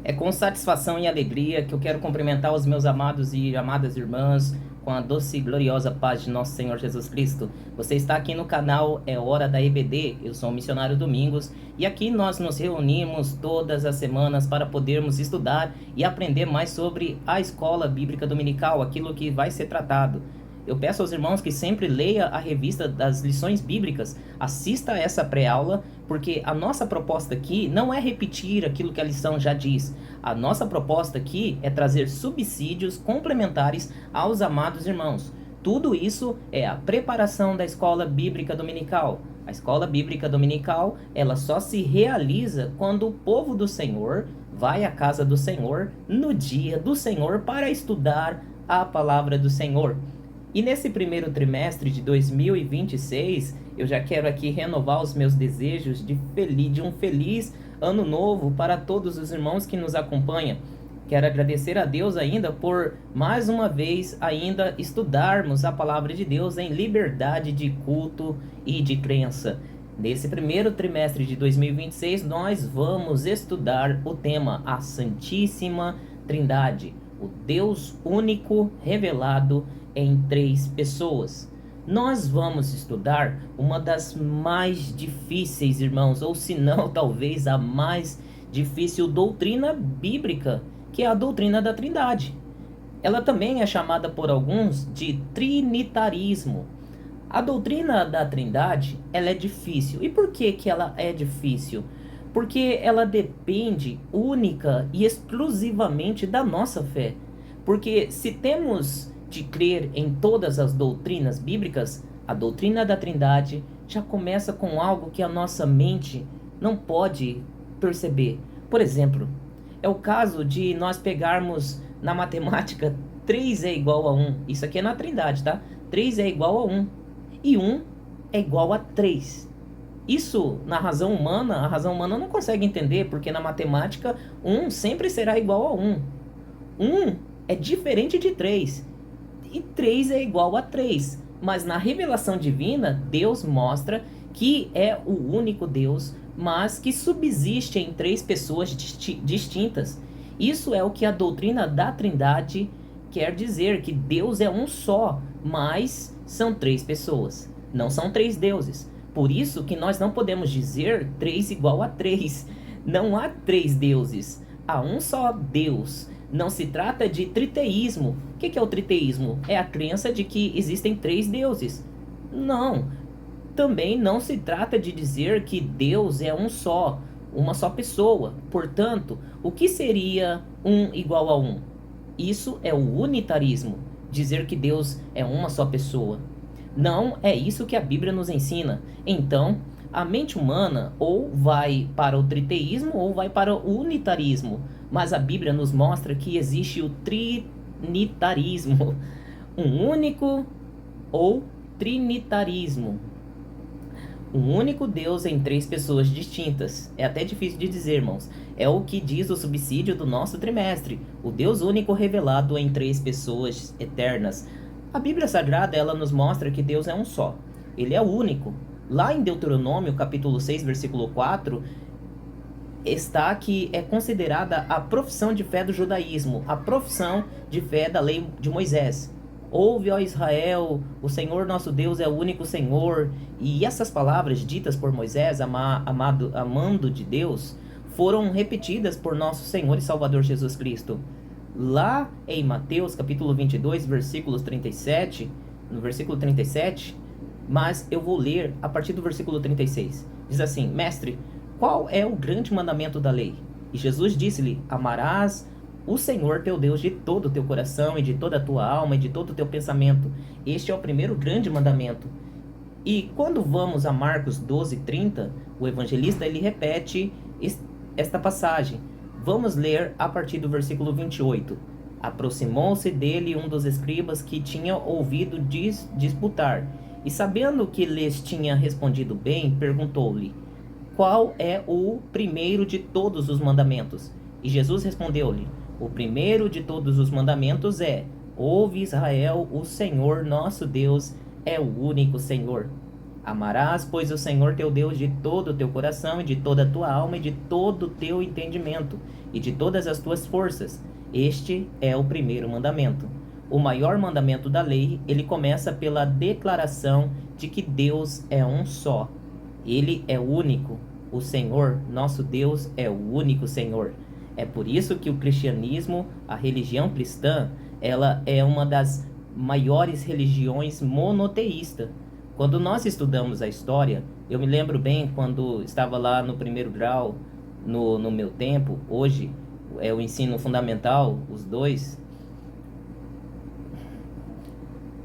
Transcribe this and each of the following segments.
É com satisfação e alegria que eu quero cumprimentar os meus amados e amadas irmãs com a doce e gloriosa paz de nosso Senhor Jesus Cristo. Você está aqui no canal É Hora da EBD, eu sou o missionário Domingos e aqui nós nos reunimos todas as semanas para podermos estudar e aprender mais sobre a escola bíblica dominical, aquilo que vai ser tratado. Eu peço aos irmãos que sempre leia a revista das lições bíblicas, assista a essa pré-aula, porque a nossa proposta aqui não é repetir aquilo que a lição já diz. A nossa proposta aqui é trazer subsídios complementares aos amados irmãos. Tudo isso é a preparação da escola bíblica dominical. A escola bíblica dominical, ela só se realiza quando o povo do Senhor vai à casa do Senhor no dia do Senhor para estudar a palavra do Senhor. E nesse primeiro trimestre de 2026, eu já quero aqui renovar os meus desejos de um feliz ano novo para todos os irmãos que nos acompanham. Quero agradecer a Deus ainda por, mais uma vez, ainda estudarmos a palavra de Deus em liberdade de culto e de crença. Nesse primeiro trimestre de 2026, nós vamos estudar o tema A Santíssima Trindade, o Deus único revelado em três pessoas. Nós vamos estudar uma das mais difíceis, irmãos, ou se não, talvez a mais difícil doutrina bíblica, que é a doutrina da Trindade. Ela também é chamada por alguns de trinitarismo. A doutrina da Trindade, ela é difícil. E por que que ela é difícil? Porque ela depende única e exclusivamente da nossa fé. Porque se temos de crer em todas as doutrinas bíblicas, a doutrina da Trindade já começa com algo que a nossa mente não pode perceber. Por exemplo, é o caso de nós pegarmos na matemática 3 é igual a 1. Isso aqui é na Trindade, tá? 3 é igual a 1. E 1 é igual a 3. Isso, na razão humana, a razão humana não consegue entender, porque na matemática 1 sempre será igual a 1. 1 é diferente de 3. E 3 é igual a 3. Mas na revelação divina, Deus mostra que é o único Deus, mas que subsiste em três pessoas distintas. Isso é o que a doutrina da Trindade quer dizer, que Deus é um só, mas são três pessoas. Não são três deuses. Por isso que nós não podemos dizer 3 igual a 3. Não há três deuses. Há um só Deus. Não se trata de triteísmo. O que é o triteísmo? É a crença de que existem três deuses. Não. Também não se trata de dizer que Deus é um só, uma só pessoa. Portanto, o que seria 1 igual a 1? Isso é o unitarismo. Dizer que Deus é uma só pessoa. Não é isso que a Bíblia nos ensina. Então, a mente humana ou vai para o triteísmo ou vai para o unitarismo. Mas a Bíblia nos mostra que existe o trinitarismo, um único ou trinitarismo. Um único Deus em três pessoas distintas. É até difícil de dizer, irmãos. É o que diz o subsídio do nosso trimestre. O Deus único revelado em três pessoas eternas. A Bíblia Sagrada, ela nos mostra que Deus é um só. Ele é o único. Lá em Deuteronômio, capítulo 6, versículo 4... está que é considerada a profissão de fé do judaísmo, a profissão de fé da lei de Moisés. Ouve, ó Israel, o Senhor nosso Deus é o único Senhor. E essas palavras ditas por Moisés, amando de Deus, foram repetidas por nosso Senhor e Salvador Jesus Cristo. Lá em Mateus, capítulo 22, versículos 37, no versículo 37, mas eu vou ler a partir do versículo 36. Diz assim: Mestre, qual é o grande mandamento da lei? E Jesus disse-lhe: amarás o Senhor teu Deus de todo o teu coração e de toda a tua alma e de todo o teu pensamento. Este é o primeiro grande mandamento. E quando vamos a Marcos 12:30, o evangelista ele repete esta passagem. Vamos ler a partir do versículo 28. Aproximou-se dele um dos escribas que tinha ouvido disputar, e sabendo que lhes tinha respondido bem, perguntou-lhe: qual é o primeiro de todos os mandamentos? E Jesus respondeu-lhe: o primeiro de todos os mandamentos é: ouve, Israel, o Senhor nosso Deus é o único Senhor. Amarás, pois, o Senhor teu Deus de todo o teu coração e de toda a tua alma e de todo o teu entendimento. e de todas as tuas forças. Este é o primeiro mandamento. O maior mandamento da lei, ele começa pela declaração de que Deus é um só. Ele é único. O Senhor, nosso Deus, é o único Senhor. É por isso que o cristianismo, a religião cristã, ela é uma das maiores religiões monoteístas. Quando nós estudamos a história, eu me lembro bem quando estava lá no primeiro grau, no meu tempo, hoje é o ensino fundamental, os dois.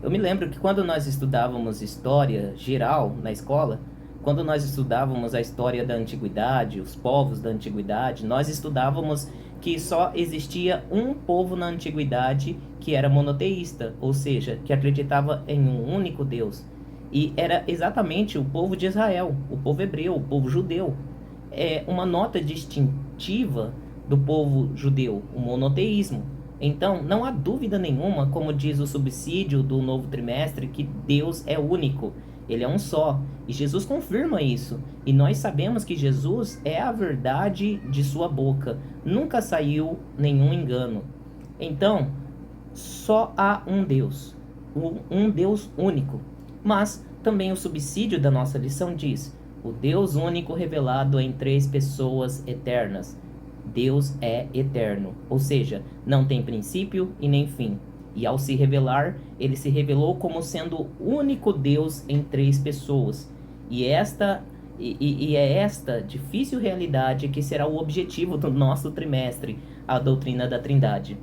Eu me lembro que quando nós estudávamos história geral na escola, quando nós estudávamos a história da antiguidade, os povos da antiguidade, nós estudávamos que só existia um povo na antiguidade que era monoteísta, ou seja, que acreditava em um único Deus. E era exatamente o povo de Israel, o povo hebreu, o povo judeu. É uma nota distintiva do povo judeu, o monoteísmo. Então, não há dúvida nenhuma, como diz o subsídio do novo trimestre, que Deus é único. Ele é um só. E Jesus confirma isso. E nós sabemos que Jesus é a verdade de sua boca. Nunca saiu nenhum engano. Então, só há um Deus. Um Deus único. Mas também o subsídio da nossa lição diz: o Deus único revelado em três pessoas eternas. Deus é eterno, ou seja, não tem princípio e nem fim. E ao se revelar, ele se revelou como sendo o único Deus em três pessoas. E é esta difícil realidade que será o objetivo do nosso trimestre, a doutrina da Trindade.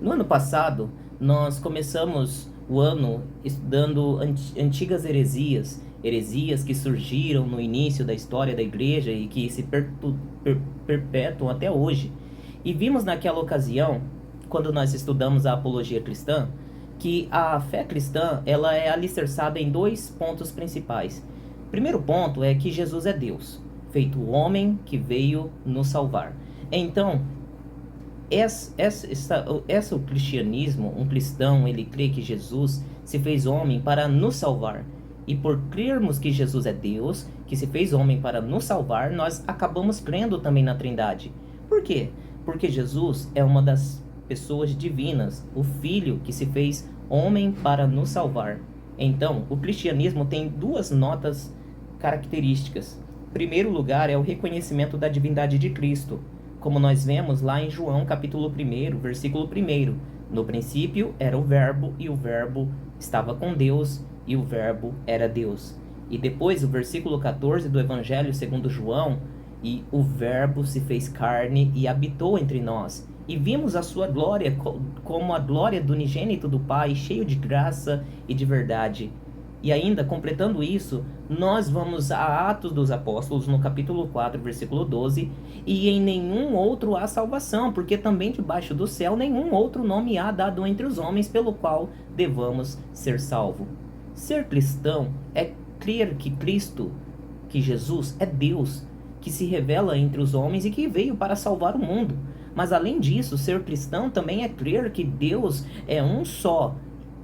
No ano passado, nós começamos o ano estudando antigas heresias que surgiram no início da história da igreja e que se perpetuam até hoje. E vimos naquela ocasião, quando nós estudamos a apologia cristã, que a fé cristã ela é alicerçada em dois pontos principais. O primeiro ponto é que Jesus é Deus, feito homem que veio nos salvar. Então, o cristianismo, um cristão, ele crê que Jesus se fez homem para nos salvar. E por crermos que Jesus é Deus, que se fez homem para nos salvar, nós acabamos crendo também na Trindade. Por quê? Porque Jesus é uma das pessoas divinas, o Filho que se fez homem para nos salvar. Então, o cristianismo tem duas notas características. Em primeiro lugar é o reconhecimento da divindade de Cristo, como nós vemos lá em João capítulo 1, versículo 1. No princípio era o Verbo, e o Verbo estava com Deus, e o Verbo era Deus. E depois o versículo 14 do Evangelho segundo João: e o Verbo se fez carne e habitou entre nós. E vimos a sua glória como a glória do unigênito do Pai, cheio de graça e de verdade. E ainda, completando isso, nós vamos a Atos dos Apóstolos, no capítulo 4, versículo 12, e em nenhum outro há salvação, porque também debaixo do céu nenhum outro nome há dado entre os homens pelo qual devamos ser salvos. Ser cristão é crer que Cristo, que Jesus é Deus, que se revela entre os homens e que veio para salvar o mundo. Mas além disso, ser cristão também é crer que Deus é um só,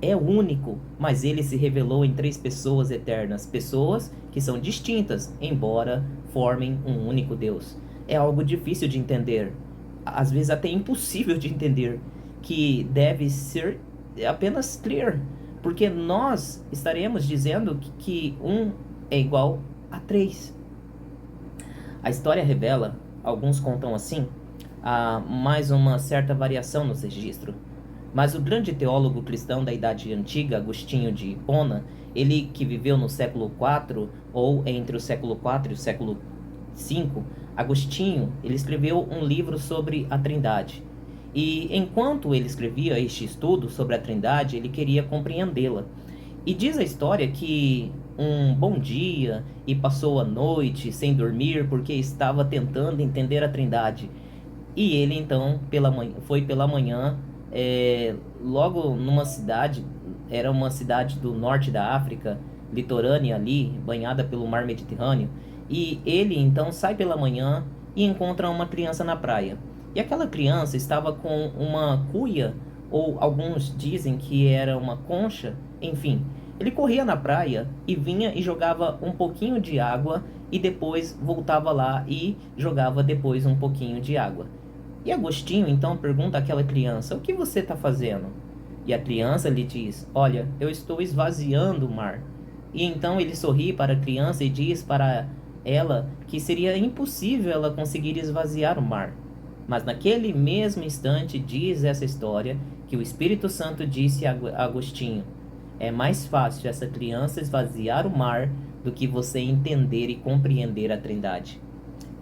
é único, mas ele se revelou em três pessoas eternas, pessoas que são distintas, embora formem um único Deus. É algo difícil de entender, às vezes até impossível de entender, que deve ser apenas crer, porque nós estaremos dizendo que um é igual a três. A história revela, alguns contam assim, há mais uma certa variação nos registros. Mas o grande teólogo cristão da Idade Antiga, Agostinho de Hipona, ele que viveu no século IV, ou entre o século IV e o século V, Agostinho, ele escreveu um livro sobre a Trindade. E enquanto ele escrevia este estudo sobre a Trindade, ele queria compreendê-la. E diz a história que um bom dia e passou a noite sem dormir porque estava tentando entender a Trindade. E ele então foi pela manhã, logo numa cidade, era uma cidade do norte da África, litorânea ali, banhada pelo mar Mediterrâneo, e ele então sai pela manhã e encontra uma criança na praia. E aquela criança estava com uma cuia, ou alguns dizem que era uma concha, enfim. Ele corria na praia e vinha e jogava um pouquinho de água e depois voltava lá e jogava depois um pouquinho de água. E Agostinho então pergunta àquela criança: o que você está fazendo? E a criança lhe diz: olha, eu estou esvaziando o mar. E então ele sorri para a criança e diz para ela que seria impossível ela conseguir esvaziar o mar. Mas naquele mesmo instante diz essa história que o Espírito Santo disse a Agostinho: é mais fácil essa criança esvaziar o mar do que você entender e compreender a Trindade.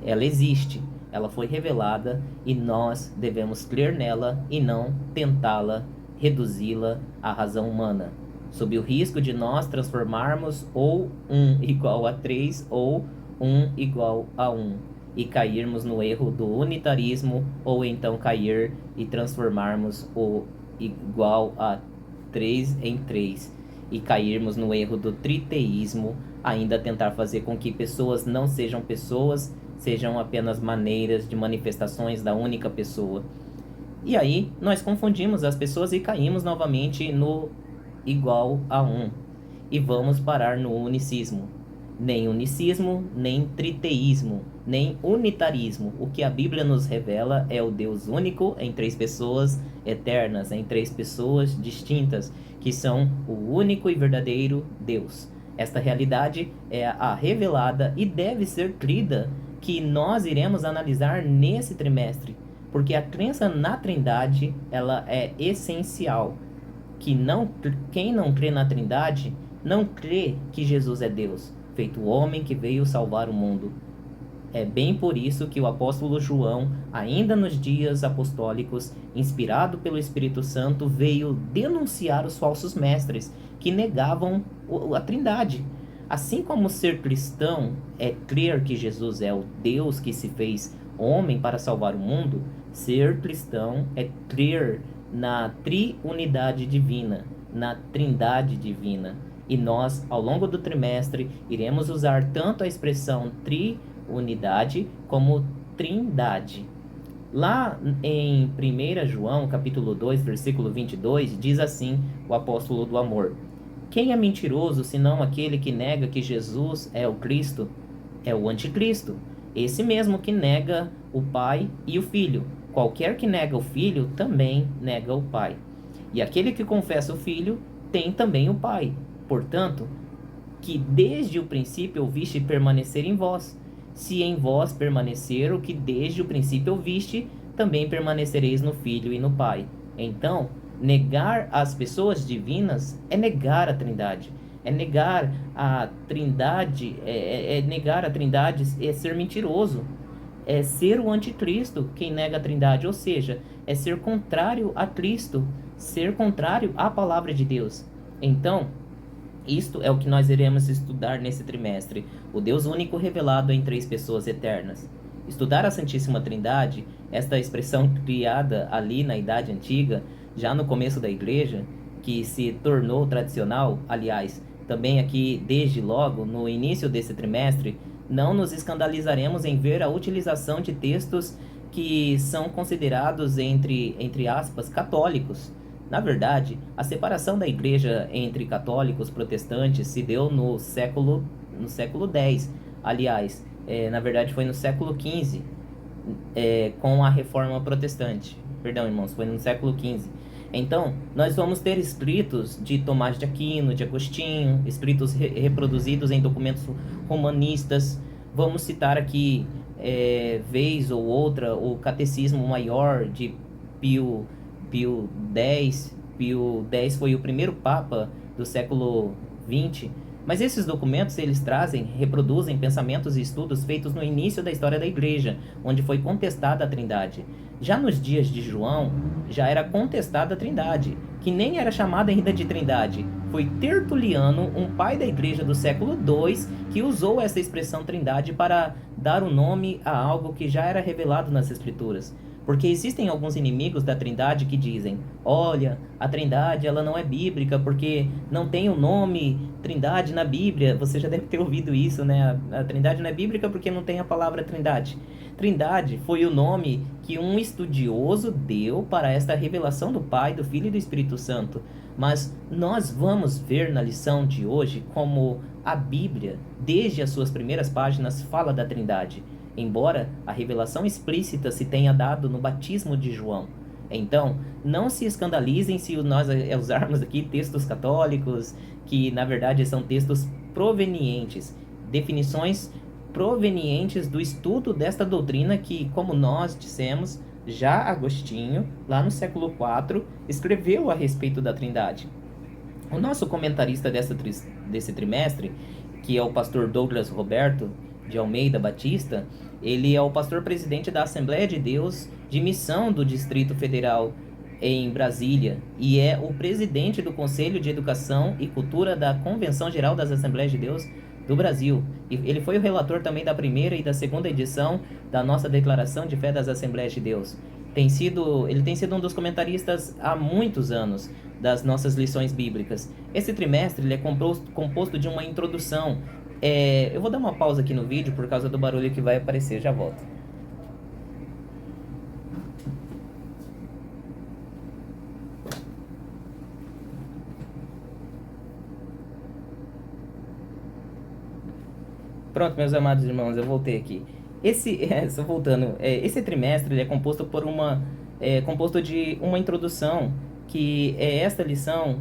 Ela existe, ela foi revelada e nós devemos crer nela e não tentá-la, reduzi-la à razão humana, sob o risco de nós transformarmos ou 1 igual a 3 ou 1 igual a 1 e cairmos no erro do unitarismo, ou então cair e transformarmos o igual a 3 em 3 e cairmos no erro do triteísmo, ainda tentar fazer com que pessoas não sejam pessoas, sejam apenas maneiras de manifestações da única pessoa. E aí nós confundimos as pessoas e caímos novamente no igual a 1 e vamos parar no unicismo. Nem unicismo, nem triteísmo, nem unitarismo. O que a Bíblia nos revela é o Deus único em 3 pessoas eternas, em 3 pessoas distintas, que são o único e verdadeiro Deus. Esta realidade é a revelada e deve ser crida, que nós iremos analisar nesse trimestre, porque a crença na Trindade, ela é essencial. Quem não crê na Trindade não crê que Jesus é Deus, feito homem que veio salvar o mundo. É bem por isso que o apóstolo João, ainda nos dias apostólicos, inspirado pelo Espírito Santo, veio denunciar os falsos mestres que negavam a Trindade. Assim como ser cristão é crer que Jesus é o Deus que se fez homem para salvar o mundo, ser cristão é crer na triunidade divina, na Trindade divina. E nós, ao longo do trimestre, iremos usar tanto a expressão triunidade como trindade. Lá em 1 João, capítulo 2, versículo 22, diz assim o apóstolo do amor: quem é mentiroso senão aquele que nega que Jesus é o Cristo? É o anticristo, esse mesmo que nega o Pai e o Filho. Qualquer que nega o Filho também nega o Pai. E aquele que confessa o Filho tem também o Pai. Portanto, que desde o princípio ouviste permanecer em vós. Se em vós permanecer o que desde o princípio ouviste, também permanecereis no Filho e no Pai. Então, negar as pessoas divinas é negar a Trindade. É negar a Trindade, negar a Trindade, é ser mentiroso. É ser o anticristo quem nega a Trindade, ou seja, é ser contrário a Cristo, ser contrário à palavra de Deus. Então, isto é o que nós iremos estudar nesse trimestre, o Deus único revelado em 3 pessoas eternas. Estudar a Santíssima Trindade, esta expressão criada ali na Idade Antiga, já no começo da Igreja, que se tornou tradicional, aliás, também aqui desde logo, no início desse trimestre, não nos escandalizaremos em ver a utilização de textos que são considerados, entre aspas, católicos. Na verdade, a separação da igreja entre católicos e protestantes se deu no século X. Aliás, na verdade foi no século XV, com a Reforma Protestante. Perdão, irmãos, foi no século XV. Então, nós vamos ter escritos de Tomás de Aquino, de Agostinho, escritos reproduzidos em documentos romanistas. Vamos citar aqui, vez ou outra, o Catecismo Maior de Pio X. Pio X foi o primeiro Papa do século XX. Mas esses documentos, eles reproduzem pensamentos e estudos feitos no início da história da Igreja, onde foi contestada a Trindade. Já nos dias de João, já era contestada a Trindade, que nem era chamada ainda de Trindade. Foi Tertuliano, um pai da Igreja do século II, que usou essa expressão Trindade para dar o nome a algo que já era revelado nas Escrituras. Porque existem alguns inimigos da Trindade que dizem: olha, a Trindade ela não é bíblica porque não tem o nome Trindade na Bíblia. Você já deve ter ouvido isso, né? A Trindade não é bíblica porque não tem a palavra Trindade. Trindade foi o nome que um estudioso deu para esta revelação do Pai, do Filho e do Espírito Santo. Mas nós vamos ver na lição de hoje como a Bíblia, desde as suas primeiras páginas, fala da Trindade. embora a revelação explícita se tenha dado no batismo de João. Então, não se escandalizem se nós usarmos aqui textos católicos, que na verdade são textos provenientes, definições provenientes do estudo desta doutrina que, como nós dissemos, já Agostinho, lá no século IV, escreveu a respeito da Trindade. O nosso comentarista desse trimestre, que é o pastor Douglas Roberto de Almeida Batista, ele é o pastor presidente da Assembleia de Deus de Missão do Distrito Federal em Brasília e é o presidente do Conselho de Educação e Cultura da Convenção Geral das Assembleias de Deus do Brasil. E ele foi o relator também da primeira e da segunda edição da nossa Declaração de Fé das Assembleias de Deus. Ele tem sido um dos comentaristas há muitos anos das nossas lições bíblicas. Esse trimestre ele é composto de uma introdução. Eu vou dar uma pausa aqui no vídeo por causa do barulho que vai aparecer, já volto. Pronto, meus amados irmãos, eu voltei aqui. Só voltando, esse trimestre ele é composto de uma introdução, que é esta lição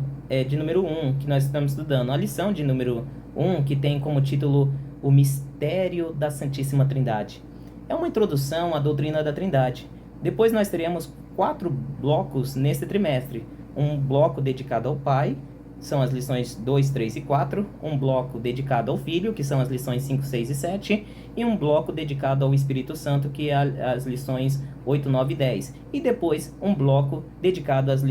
de número 1, que nós estamos estudando. A lição de número 1, que tem como título O Mistério da Santíssima Trindade. É uma introdução à doutrina da Trindade. Depois nós teremos 4 blocos nesse trimestre. Um bloco dedicado ao Pai, são as lições 2, 3 e 4, um bloco dedicado ao Filho, que são as lições 5, 6 e 7, e um bloco dedicado ao Espírito Santo, que é as lições 8, 9 e 10. E depois um bloco dedicado às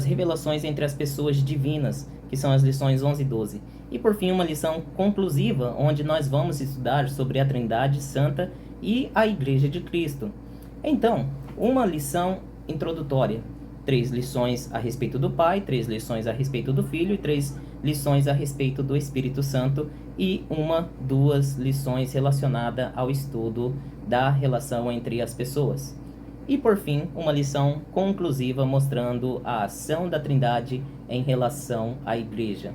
revelações entre as pessoas divinas, que são as lições 11 e 12. E por fim uma lição conclusiva, onde nós vamos estudar sobre a Trindade Santa e a Igreja de Cristo. Então, uma lição introdutória. 3 lições a respeito do Pai, 3 lições a respeito do Filho e 3 lições a respeito do Espírito Santo e 2 lições relacionadas ao estudo da relação entre as pessoas. E por fim, uma lição conclusiva mostrando a ação da Trindade em relação à Igreja.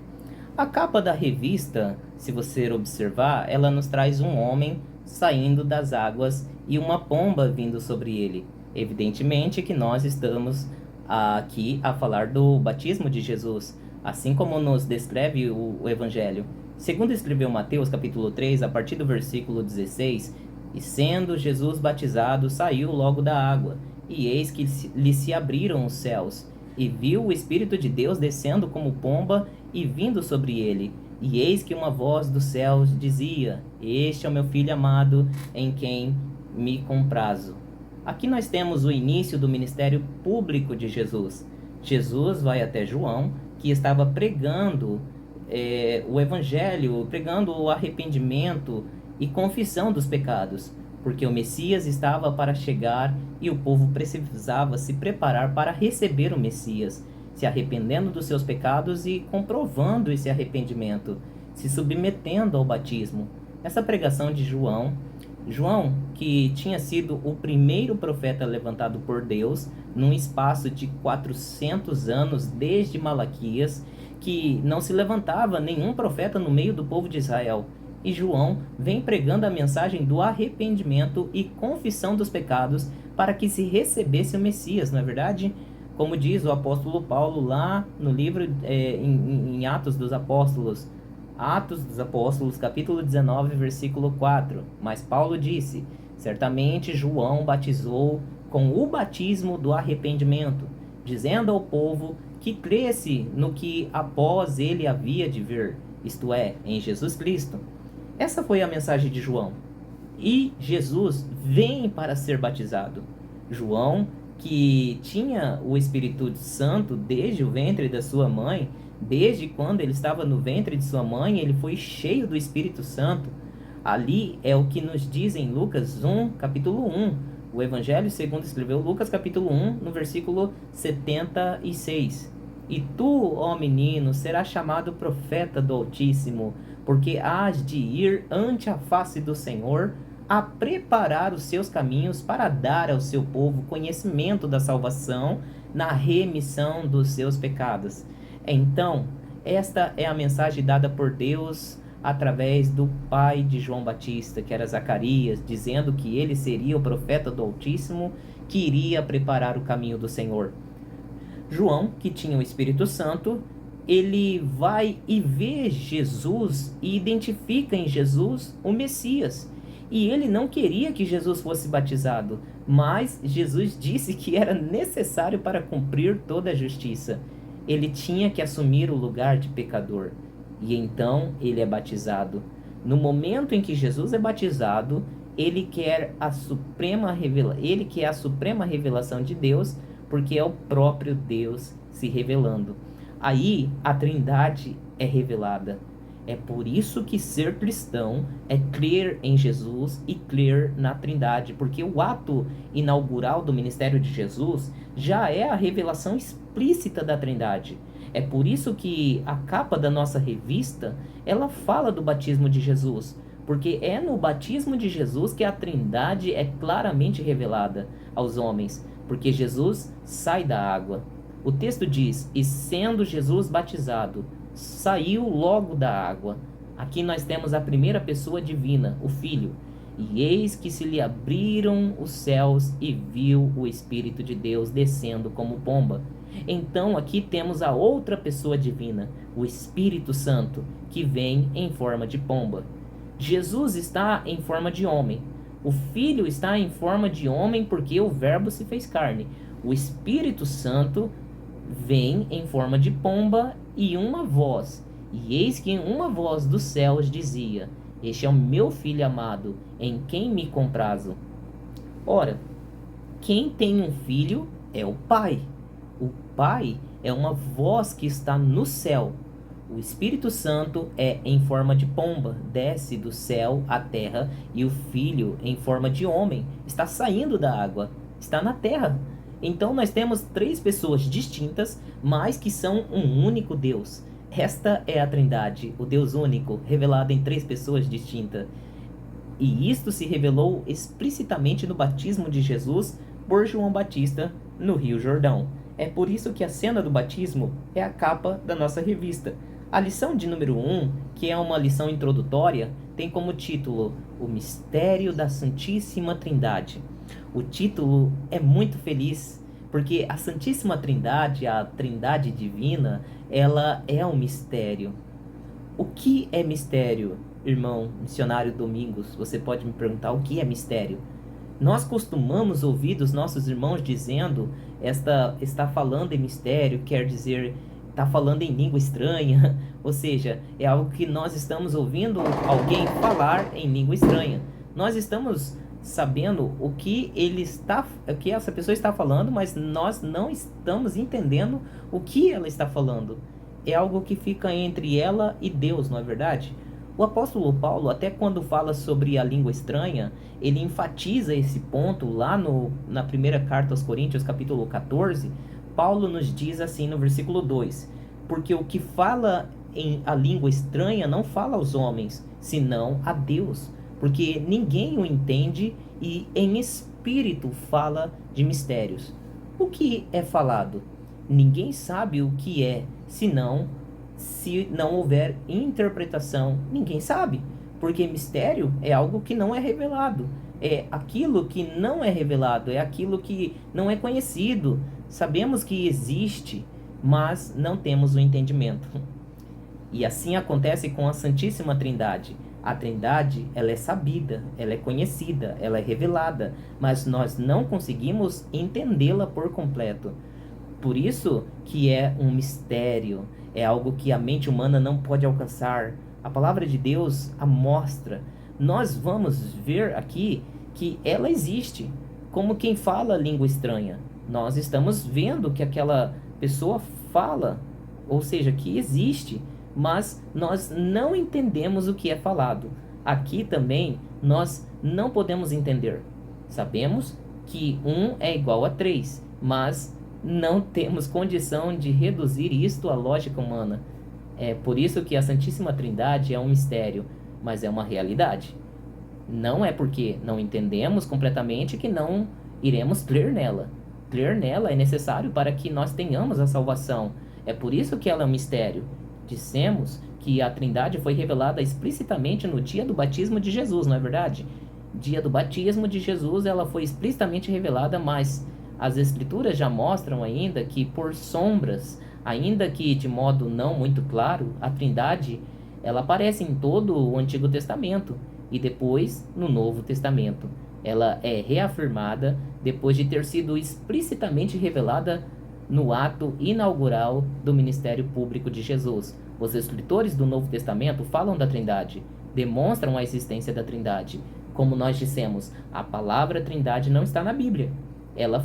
A capa da revista, se você observar, ela nos traz um homem saindo das águas e uma pomba vindo sobre ele. Evidentemente que nós estamos aqui a falar do batismo de Jesus, assim como nos descreve o Evangelho. Segundo escreveu Mateus capítulo 3, a partir do versículo 16, e sendo Jesus batizado, saiu logo da água, e eis que lhe se abriram os céus, e viu o Espírito de Deus descendo como pomba e vindo sobre ele. E eis que uma voz dos céus dizia: Este é o meu Filho amado, em quem me comprazo. Aqui nós temos o início do ministério público de Jesus. Jesus vai até João, que estava pregando o Evangelho, pregando o arrependimento e confissão dos pecados, porque o Messias estava para chegar e o povo precisava se preparar para receber o Messias, se arrependendo dos seus pecados e comprovando esse arrependimento, se submetendo ao batismo. Essa pregação de João, que tinha sido o primeiro profeta levantado por Deus num espaço de 400 anos desde Malaquias, que não se levantava nenhum profeta no meio do povo de Israel. E João vem pregando a mensagem do arrependimento e confissão dos pecados para que se recebesse o Messias, não é verdade? Como diz o apóstolo Paulo lá no livro em Atos dos Apóstolos, capítulo 19, versículo 4. Mas Paulo disse: certamente João batizou com o batismo do arrependimento, dizendo ao povo que cresce no que após ele havia de vir, isto é, em Jesus Cristo. Essa foi a mensagem de João. E Jesus vem para ser batizado. João, que tinha o Espírito Santo desde o ventre da sua mãe, desde quando ele estava no ventre de sua mãe, ele foi cheio do Espírito Santo. Ali é o que nos diz em Lucas 1, capítulo 1. O Evangelho segundo escreveu Lucas, capítulo 1, no versículo 76. E tu, ó menino, serás chamado profeta do Altíssimo, porque hás de ir ante a face do Senhor, a preparar os seus caminhos para dar ao seu povo conhecimento da salvação na remissão dos seus pecados. Então, esta é a mensagem dada por Deus através do pai de João Batista, que era Zacarias, dizendo que ele seria o profeta do Altíssimo, que iria preparar o caminho do Senhor. João, que tinha o Espírito Santo, ele vai e vê Jesus e identifica em Jesus o Messias. E ele não queria que Jesus fosse batizado, mas Jesus disse que era necessário para cumprir toda a justiça. Ele tinha que assumir o lugar de pecador. E então ele é batizado. No momento em que Jesus é batizado, ele quer a suprema revelação de Deus, porque é o próprio Deus se revelando. Aí a Trindade é revelada. É por isso que ser cristão é crer em Jesus e crer na Trindade, porque o ato inaugural do ministério de Jesus já é a revelação explícita da Trindade. É por isso que a capa da nossa revista, ela fala do batismo de Jesus, porque é no batismo de Jesus que a Trindade é claramente revelada aos homens, porque Jesus sai da água. O texto diz: e sendo Jesus batizado, saiu logo da água. Aqui nós temos a primeira pessoa divina, o Filho. E eis que se lhe abriram os céus e viu o Espírito de Deus descendo como pomba. Então aqui temos a outra pessoa divina, o Espírito Santo, que vem em forma de pomba. Jesus está em forma de homem. O Filho está em forma de homem porque o Verbo se fez carne. O Espírito Santo vem em forma de pomba e uma voz. E eis que uma voz dos céus dizia: este é o meu Filho amado, em quem me comprazo. Ora, quem tem um filho é o Pai. O Pai é uma voz que está no céu. O Espírito Santo é em forma de pomba, desce do céu à terra, e o Filho, em forma de homem, está saindo da água, está na terra. Então nós temos três pessoas distintas, mas que são um único Deus. Esta é a Trindade, o Deus único, revelado em três pessoas distintas. E isto se revelou explicitamente no batismo de Jesus por João Batista no Rio Jordão. É por isso que a cena do batismo é a capa da nossa revista. A lição de número 1, que é uma lição introdutória, tem como título O Mistério da Santíssima Trindade. O título é muito feliz, porque a Santíssima Trindade, a Trindade Divina, ela é um mistério. O que é mistério, irmão missionário Domingos? Você pode me perguntar o que é mistério? Nós costumamos ouvir dos nossos irmãos dizendo, está falando em mistério, quer dizer, está falando em língua estranha, ou seja, é algo que nós estamos ouvindo alguém falar em língua estranha. Nós estamos sabendo o que essa pessoa está falando, mas nós não estamos entendendo o que ela está falando. É algo que fica entre ela e Deus, não é verdade? O apóstolo Paulo, até quando fala sobre a língua estranha, ele enfatiza esse ponto lá na primeira carta aos Coríntios, capítulo 14. Paulo nos diz assim no versículo 2: porque o que fala em a língua estranha não fala aos homens, senão a Deus, porque ninguém o entende, e em espírito fala de mistérios. O que é falado? Ninguém sabe o que é, senão se não houver interpretação. Ninguém sabe, porque mistério é algo que não é revelado. É aquilo que não é revelado, é aquilo que não é conhecido. Sabemos que existe, mas não temos o entendimento. E assim acontece com a Santíssima Trindade. A Trindade, ela é sabida, ela é conhecida, ela é revelada, mas nós não conseguimos entendê-la por completo. Por isso que é um mistério, é algo que a mente humana não pode alcançar. A palavra de Deus a mostra. Nós vamos ver aqui que ela existe, como quem fala língua estranha. Nós estamos vendo que aquela pessoa fala, ou seja, que existe, mas nós não entendemos o que é falado. Aqui também nós não podemos entender. Sabemos que 1 é igual a 3, mas não temos condição de reduzir isto à lógica humana. É por isso que a Santíssima Trindade é um mistério, mas é uma realidade. Não é porque não entendemos completamente que não iremos crer nela. Crer nela é necessário para que nós tenhamos a salvação. É por isso que ela é um mistério. Dissemos que a Trindade foi revelada explicitamente no dia do batismo de Jesus, não é verdade? Dia do batismo de Jesus, ela foi explicitamente revelada, mas as Escrituras já mostram ainda que por sombras, ainda que de modo não muito claro, a Trindade, ela aparece em todo o Antigo Testamento e depois no Novo Testamento. Ela é reafirmada depois de ter sido explicitamente revelada no ato inaugural do ministério público de Jesus. Os escritores do Novo Testamento falam da Trindade, demonstram a existência da Trindade. Como nós dissemos, a palavra Trindade não está na Bíblia. Ela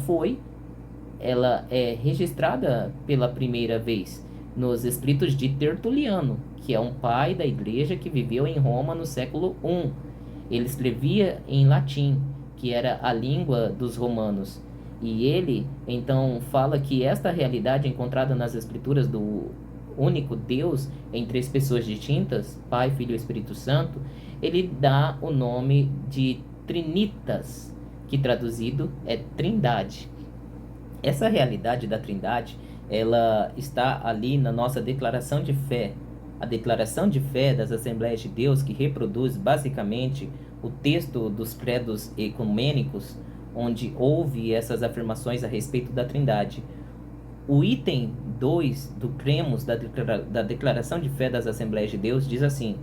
é registrada pela primeira vez nos escritos de Tertuliano, que é um pai da igreja que viveu em Roma no século I. Ele escrevia em latim, que era a língua dos romanos. E ele, então, fala que esta realidade encontrada nas escrituras do único Deus em três pessoas distintas, Pai, Filho e Espírito Santo, ele dá o nome de Trinitas, que traduzido é Trindade. Essa realidade da Trindade, ela está ali na nossa declaração de fé. A declaração de fé das Assembleias de Deus, que reproduz basicamente o texto dos credos ecumênicos, onde houve essas afirmações a respeito da Trindade. O item 2 do cremos da declaração de fé das Assembleias de Deus diz assim: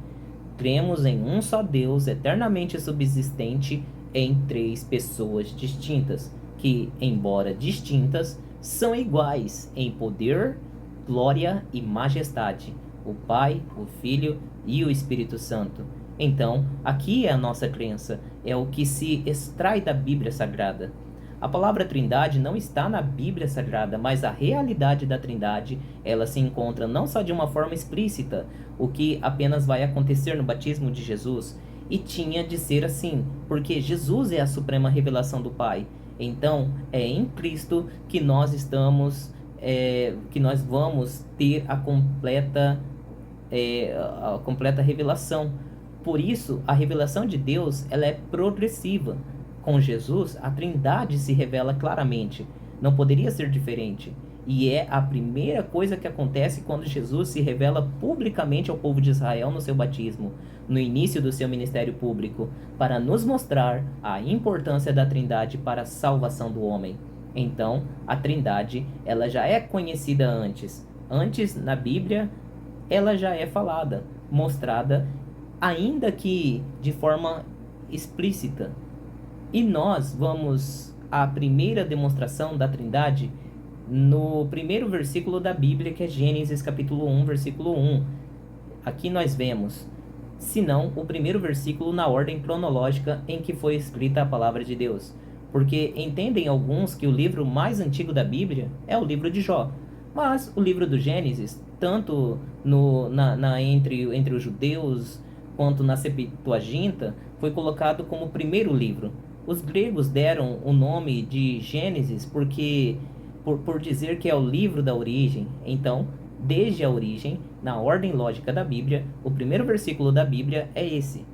cremos em um só Deus eternamente subsistente em três pessoas distintas, que, embora distintas, são iguais em poder, glória e majestade, o Pai, o Filho e o Espírito Santo. Então, aqui é a nossa crença, é o que se extrai da Bíblia Sagrada. A palavra Trindade não está na Bíblia Sagrada, mas a realidade da Trindade, ela se encontra não só de uma forma explícita, o que apenas vai acontecer no batismo de Jesus, e tinha de ser assim, porque Jesus é a suprema revelação do Pai. Então, é em Cristo que nós vamos ter a completa revelação. Por isso, a revelação de Deus, ela é progressiva. Com Jesus, a Trindade se revela claramente. Não poderia ser diferente. E é a primeira coisa que acontece quando Jesus se revela publicamente ao povo de Israel no seu batismo, no início do seu ministério público, para nos mostrar a importância da Trindade para a salvação do homem. Então, a Trindade, ela já é conhecida antes. Antes, na Bíblia, ela já é falada, mostrada, ainda que de forma explícita. E nós vamos à primeira demonstração da Trindade no primeiro versículo da Bíblia, que é Gênesis capítulo 1, versículo 1. Aqui nós vemos, se não, o primeiro versículo na ordem cronológica em que foi escrita a palavra de Deus. Porque entendem alguns que o livro mais antigo da Bíblia é o livro de Jó. Mas o livro do Gênesis, tanto entre os judeus quanto na Septuaginta, foi colocado como o primeiro livro. Os gregos deram o nome de Gênesis porque por dizer que é o livro da origem. Então, desde a origem, na ordem lógica da Bíblia, o primeiro versículo da Bíblia é esse: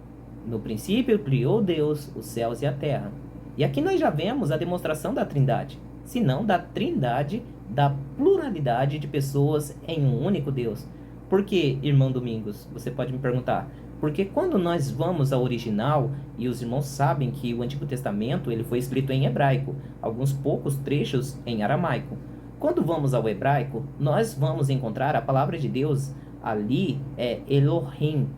no princípio criou Deus os céus e a terra. E aqui nós já vemos a demonstração da Trindade, se não da Trindade, da pluralidade de pessoas em um único Deus. Por que, irmão Domingos? Você pode me perguntar. Porque quando nós vamos ao original, e os irmãos sabem que o Antigo Testamento ele foi escrito em hebraico, alguns poucos trechos em aramaico. Quando vamos ao hebraico, nós vamos encontrar a palavra de Deus ali é Elohim,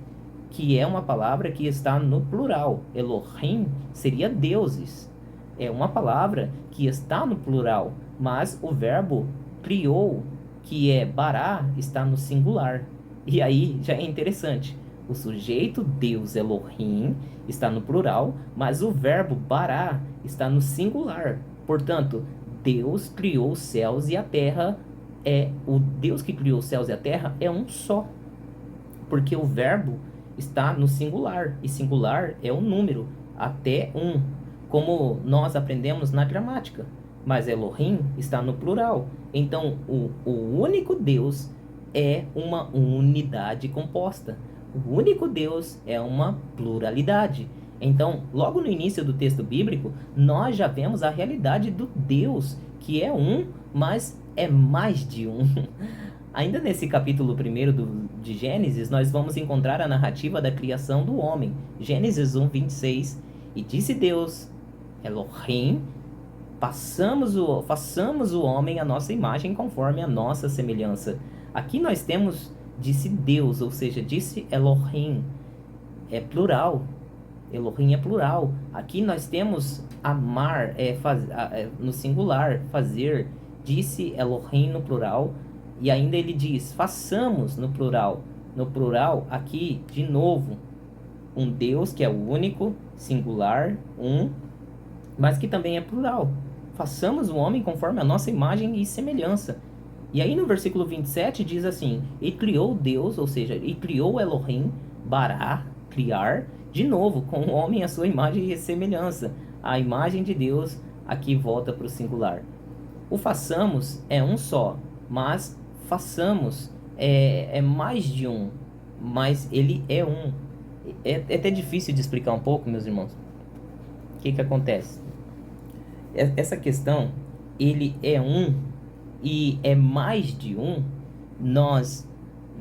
que é uma palavra que está no plural. Elohim seria deuses. É uma palavra que está no plural, mas o verbo criou, que é bará, está no singular. E aí já é interessante. O sujeito Deus Elohim está no plural, mas o verbo bará está no singular. Portanto, Deus criou os céus e a terra, o Deus que criou os céus e a terra é um só. Porque o verbo está no singular, e singular é um número, até um, como nós aprendemos na gramática. Mas Elohim está no plural. Então, o único Deus é uma unidade composta. O único Deus é uma pluralidade. Então, logo no início do texto bíblico, nós já vemos a realidade do Deus, que é um, mas é mais de um. Ainda nesse capítulo 1 de Gênesis, nós vamos encontrar a narrativa da criação do homem. Gênesis 1:26. E disse Deus, Elohim, façamos o homem à nossa imagem, conforme a nossa semelhança. Aqui nós temos, disse Deus, ou seja, disse Elohim. É plural. Elohim é plural. Aqui nós temos amar, no singular, fazer. Disse Elohim no plural. E ainda ele diz, façamos no plural. No plural, aqui, de novo, um Deus que é o único, singular, mas que também é plural. Façamos o homem conforme a nossa imagem e semelhança. E aí no versículo 27 diz assim, e criou Deus, ou seja, e criou Elohim, bará, criar, de novo, com o homem a sua imagem e semelhança. A imagem de Deus aqui volta para o singular. O façamos é um só, mas façamos é mais de um, mas ele é um. É até difícil de explicar um pouco, meus irmãos. O que acontece? Essa questão, ele é um e é mais de um, nós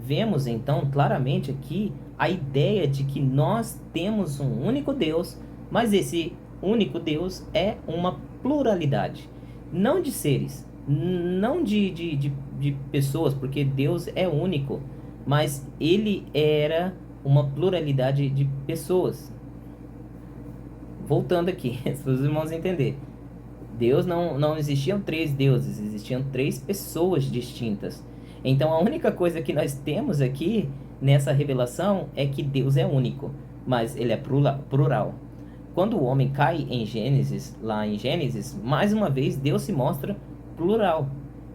vemos então claramente aqui a ideia de que nós temos um único Deus, mas esse único Deus é uma pluralidade, não de seres, não de pessoas, porque Deus é único, mas ele era uma pluralidade de pessoas. Voltando aqui, para os irmãos entenderem. Deus não existiam três deuses, existiam três pessoas distintas. Então a única coisa que nós temos aqui nessa revelação é que Deus é único, mas ele é plural. Quando o homem cai em Gênesis, lá em Gênesis, mais uma vez Deus se mostra plural.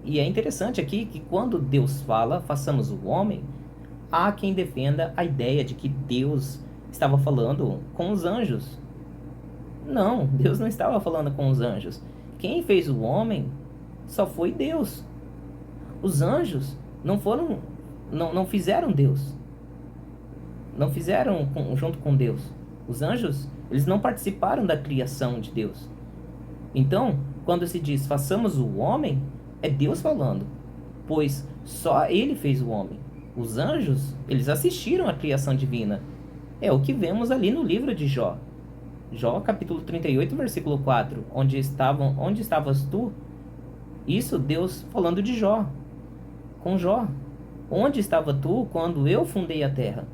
E é interessante aqui que quando Deus fala, façamos o homem, há quem defenda a ideia de que Deus estava falando com os anjos. Não, Deus não estava falando com os anjos. Quem fez o homem só foi Deus. Os anjos não fizeram Deus. Não fizeram junto com Deus. Os anjos, eles não participaram da criação de Deus. Então, quando se diz façamos o homem, é Deus falando, pois só ele fez o homem. Os anjos, eles assistiram à criação divina. É o que vemos ali no livro de Jó. Jó, capítulo 38, versículo 4. Onde estavas tu? Isso Deus falando de Jó. Com Jó. Onde estava tu quando eu fundei a terra?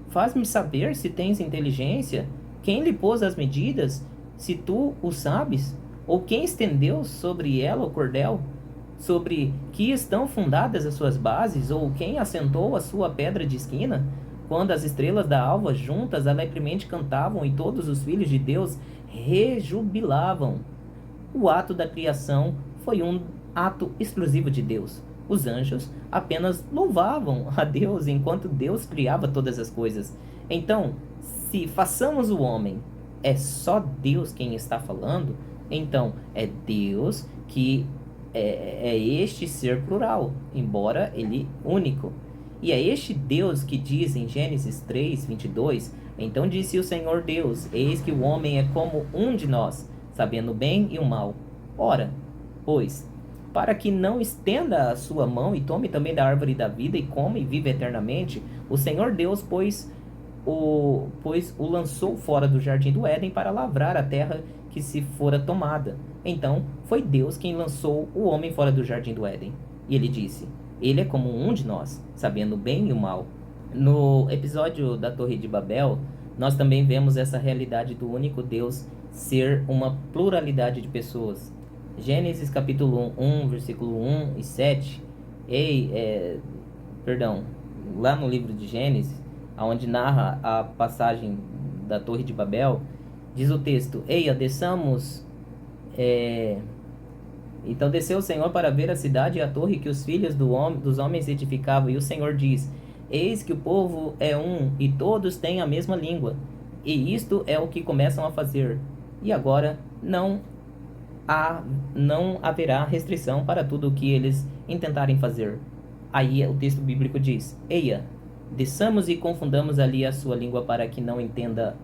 Faz-me saber se tens inteligência. Quem lhe pôs as medidas? Se tu o sabes? Ou quem estendeu sobre ela o cordel? Sobre que estão fundadas as suas bases? Ou quem assentou a sua pedra de esquina? Quando as estrelas da alva juntas alegremente cantavam e todos os filhos de Deus rejubilavam. O ato da criação foi um ato exclusivo de Deus. Os anjos apenas louvavam a Deus enquanto Deus criava todas as coisas. Então, se façamos o homem, é só Deus quem está falando, então é Deus que é este ser plural, embora ele único. E é este Deus que diz em Gênesis 3:22, então disse o Senhor Deus, eis que o homem é como um de nós, sabendo o bem e o mal. Ora, pois, para que não estenda a sua mão e tome também da árvore da vida e coma e viva eternamente, o Senhor Deus, pois o lançou fora do jardim do Éden para lavrar a terra que se fora tomada. Então foi Deus quem lançou o homem fora do jardim do Éden. E ele disse, ele é como um de nós, sabendo o bem e o mal. No episódio da Torre de Babel, nós também vemos essa realidade do único Deus ser uma pluralidade de pessoas. Gênesis capítulo 1, versículo 1 e 7, lá no livro de Gênesis, onde narra a passagem da Torre de Babel, diz o texto, eia, desçamos... Então desceu o Senhor para ver a cidade e a torre que os filhos dos homens edificavam. E o Senhor diz, eis que o povo é um, e todos têm a mesma língua. E isto é o que começam a fazer. E agora não haverá restrição para tudo o que eles intentarem fazer. Aí o texto bíblico diz, eia, desçamos e confundamos ali a sua língua para que não entenda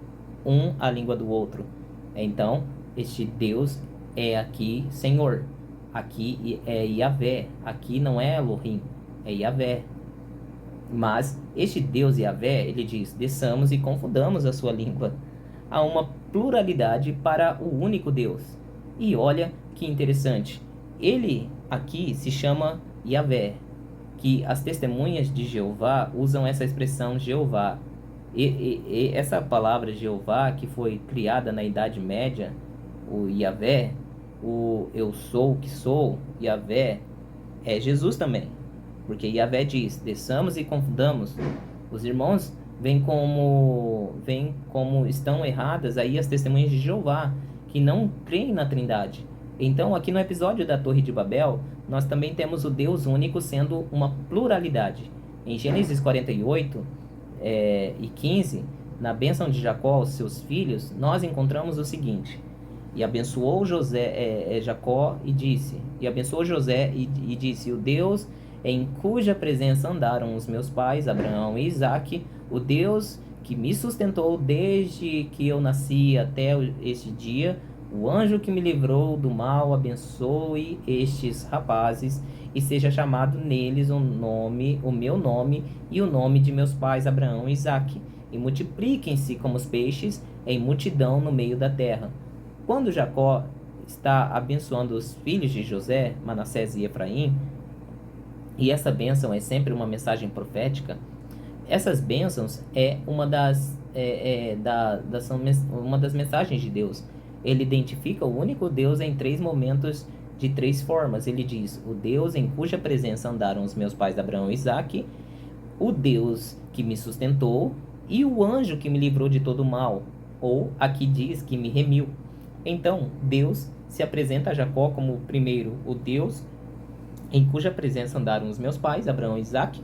um a língua do outro. Então, este Deus é aqui Senhor. Aqui é Yahvé, aqui não é Elohim, é Yahvé. Mas este Deus Yahvé, ele diz, desçamos e confundamos a sua língua. Há uma pluralidade para o único Deus. E olha que interessante, ele aqui se chama Yahvé, que as testemunhas de Jeová usam essa expressão Jeová. E essa palavra Jeová, que foi criada na Idade Média, o Yahvé, o eu sou o que sou, Yahvé, é Jesus também. Porque Yahvé diz, desçamos e confundamos. Os irmãos veem como estão erradas aí as testemunhas de Jeová, que não creem na Trindade. Então, aqui no episódio da Torre de Babel, nós também temos o Deus único sendo uma pluralidade. Em Gênesis 48 e 15, na bênção de Jacó aos seus filhos, nós encontramos o seguinte: e abençoou Jacó e disse, e disse, o Deus em cuja presença andaram os meus pais, Abraão e Isaque, o Deus que me sustentou desde que eu nasci até este dia, o anjo que me livrou do mal, abençoe estes rapazes e seja chamado neles o meu nome e o nome de meus pais, Abraão e Isaque, e multipliquem-se como os peixes em multidão no meio da terra. Quando Jacó está abençoando os filhos de José, Manassés e Efraim, e essa bênção é sempre uma mensagem profética, essas bênçãos são uma das mensagens de Deus. Ele identifica o único Deus em 3 momentos, de 3 formas. Ele diz, o Deus em cuja presença andaram os meus pais Abraão e Isaque, o Deus que me sustentou e o anjo que me livrou de todo mal, ou aqui diz que me remiu. Então, Deus se apresenta a Jacó como, primeiro, o Deus em cuja presença andaram os meus pais, Abraão e Isaque.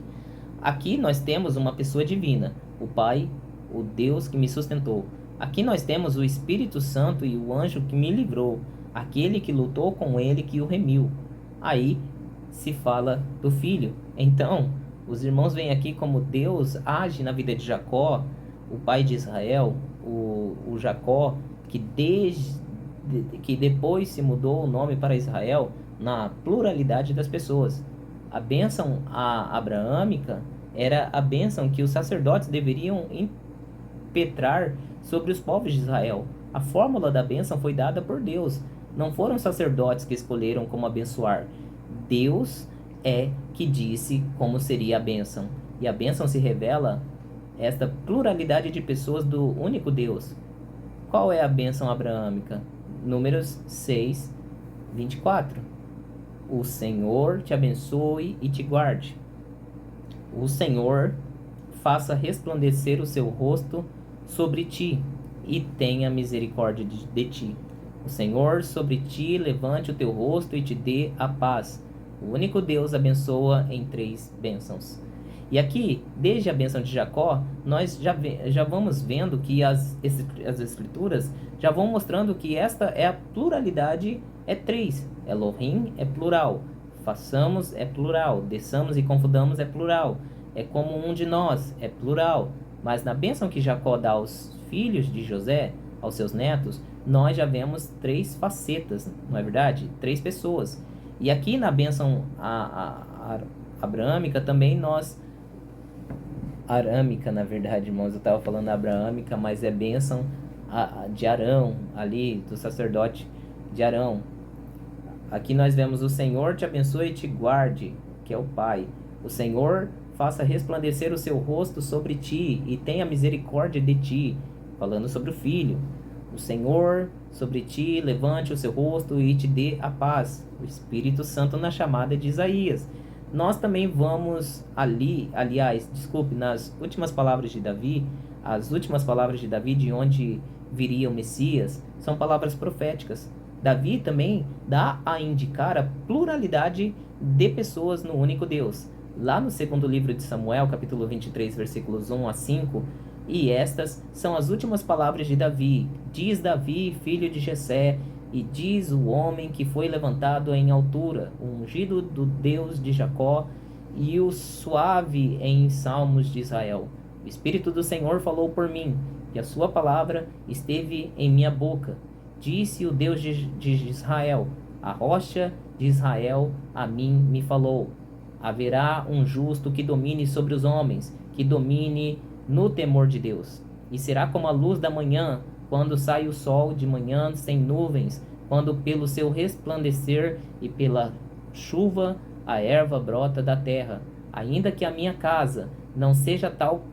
Aqui nós temos uma pessoa divina, o Pai, o Deus que me sustentou. Aqui nós temos o Espírito Santo e o anjo que me livrou, aquele que lutou com ele que o remiu. Aí se fala do Filho. Então, os irmãos veem aqui como Deus age na vida de Jacó, o pai de Israel, o Jacó, que depois se mudou o nome para Israel, na pluralidade das pessoas. A bênção abraâmica era a bênção que os sacerdotes deveriam impetrar sobre os povos de Israel. A fórmula da bênção foi dada por Deus. Não foram sacerdotes que escolheram como abençoar. Deus é que disse como seria a bênção. E a bênção se revela esta pluralidade de pessoas do único Deus. Qual é a bênção abraâmica? Números 6, 24. O Senhor te abençoe e te guarde. O Senhor faça resplandecer o seu rosto sobre ti e tenha misericórdia de ti. O Senhor sobre ti levante o teu rosto e te dê a paz. O único Deus abençoa em 3 bênçãos. E aqui, desde a bênção de Jacó, nós já vamos vendo que as escrituras já vão mostrando que esta é a pluralidade, é 3. Elohim é plural, façamos é plural, desçamos e confundamos é plural, é como um de nós, é plural. Mas na bênção que Jacó dá aos filhos de José, aos seus netos, nós já vemos 3 facetas, não é verdade? 3 pessoas. E aqui na bênção abraâmica também arâmica, na verdade, irmãos, eu estava falando abraâmica, mas é bênção de Arão, ali, do sacerdote de Arão. Aqui nós vemos o Senhor te abençoe e te guarde, que é o Pai. O Senhor faça resplandecer o seu rosto sobre ti e tenha misericórdia de ti, falando sobre o Filho. O Senhor sobre ti levante o seu rosto e te dê a paz. O Espírito Santo na chamada de Isaías. Nós também vamos nas últimas palavras de Davi, as últimas palavras de Davi de onde viria o Messias, são palavras proféticas. Davi também dá a indicar a pluralidade de pessoas no único Deus. Lá no segundo livro de Samuel, capítulo 23, versículos 1 a 5, e estas são as últimas palavras de Davi. Diz Davi, filho de Jessé, e diz o homem que foi levantado em altura, o ungido do Deus de Jacó, e o suave em salmos de Israel. O Espírito do Senhor falou por mim, e a sua palavra esteve em minha boca. Disse o Deus de Israel, a rocha de Israel a mim me falou. Haverá um justo que domine sobre os homens, que domine no temor de Deus. E será como a luz da manhã, quando sai o sol de manhã sem nuvens, quando pelo seu resplandecer e pela chuva a erva brota da terra. Ainda que a minha casa não seja tal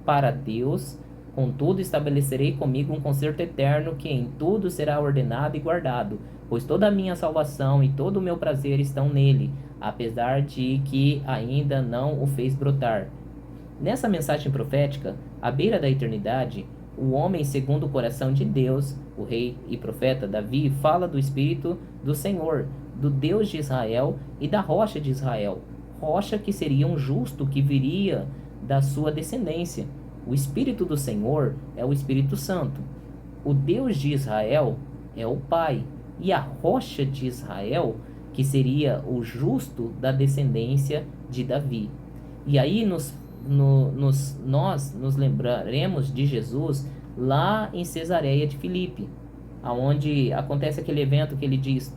para Deus, contudo estabelecerei comigo um concerto eterno que em tudo será ordenado e guardado, pois toda a minha salvação e todo o meu prazer estão nele, apesar de que ainda não o fez brotar. Nessa mensagem profética, à beira da eternidade, o homem segundo o coração de Deus, o rei e profeta Davi, fala do Espírito do Senhor, do Deus de Israel e da rocha de Israel, rocha que seria um justo que viria da sua descendência. O Espírito do Senhor é o Espírito Santo. O Deus de Israel é o Pai. E a rocha de Israel, que seria o justo da descendência de Davi. E aí nós nos lembraremos de Jesus lá em Cesareia de Filipe, aonde acontece aquele evento que ele diz: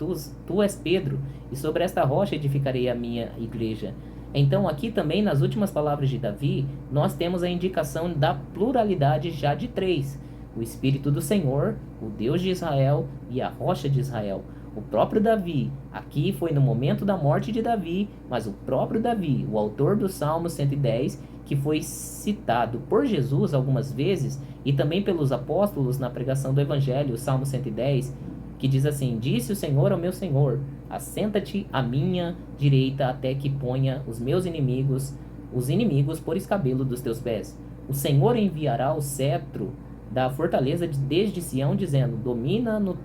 tu és Pedro, e sobre esta rocha edificarei a minha igreja. Então aqui também, nas últimas palavras de Davi, nós temos a indicação da pluralidade já de três: o Espírito do Senhor, o Deus de Israel e a rocha de Israel. O próprio Davi, aqui foi no momento da morte de Davi, mas o próprio Davi, o autor do Salmo 110, que foi citado por Jesus algumas vezes e também pelos apóstolos na pregação do Evangelho, o Salmo 110, que diz assim: disse o Senhor ao meu Senhor, assenta-te à minha direita até que ponha os meus inimigos, os inimigos por escabelo dos teus pés. O Senhor enviará o cetro da fortaleza desde Sião, dizendo: domina no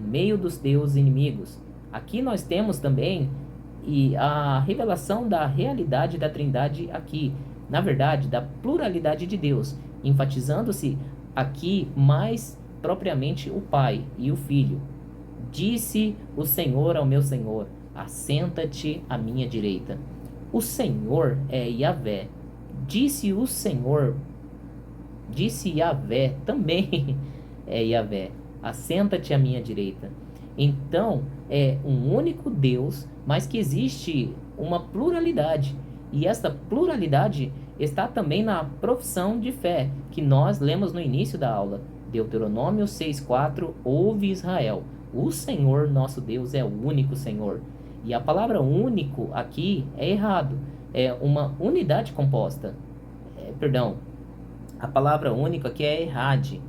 meio dos teus inimigos. Aqui nós temos também a revelação da realidade da Trindade aqui, na verdade, da pluralidade de Deus, enfatizando-se aqui mais propriamente o Pai e o Filho. Disse o Senhor ao meu Senhor: assenta-te à minha direita. O Senhor é Yahvé. Disse o Senhor, disse Yahvé também é Yahvé: assenta-te à minha direita. Então, é um único Deus, mas que existe uma pluralidade. E essa pluralidade está também na profissão de fé, que nós lemos no início da aula. Deuteronômio 6,4: ouve Israel, o Senhor nosso Deus é o único Senhor. E a palavra único aqui é errado, é uma unidade composta. A palavra único aqui é errade,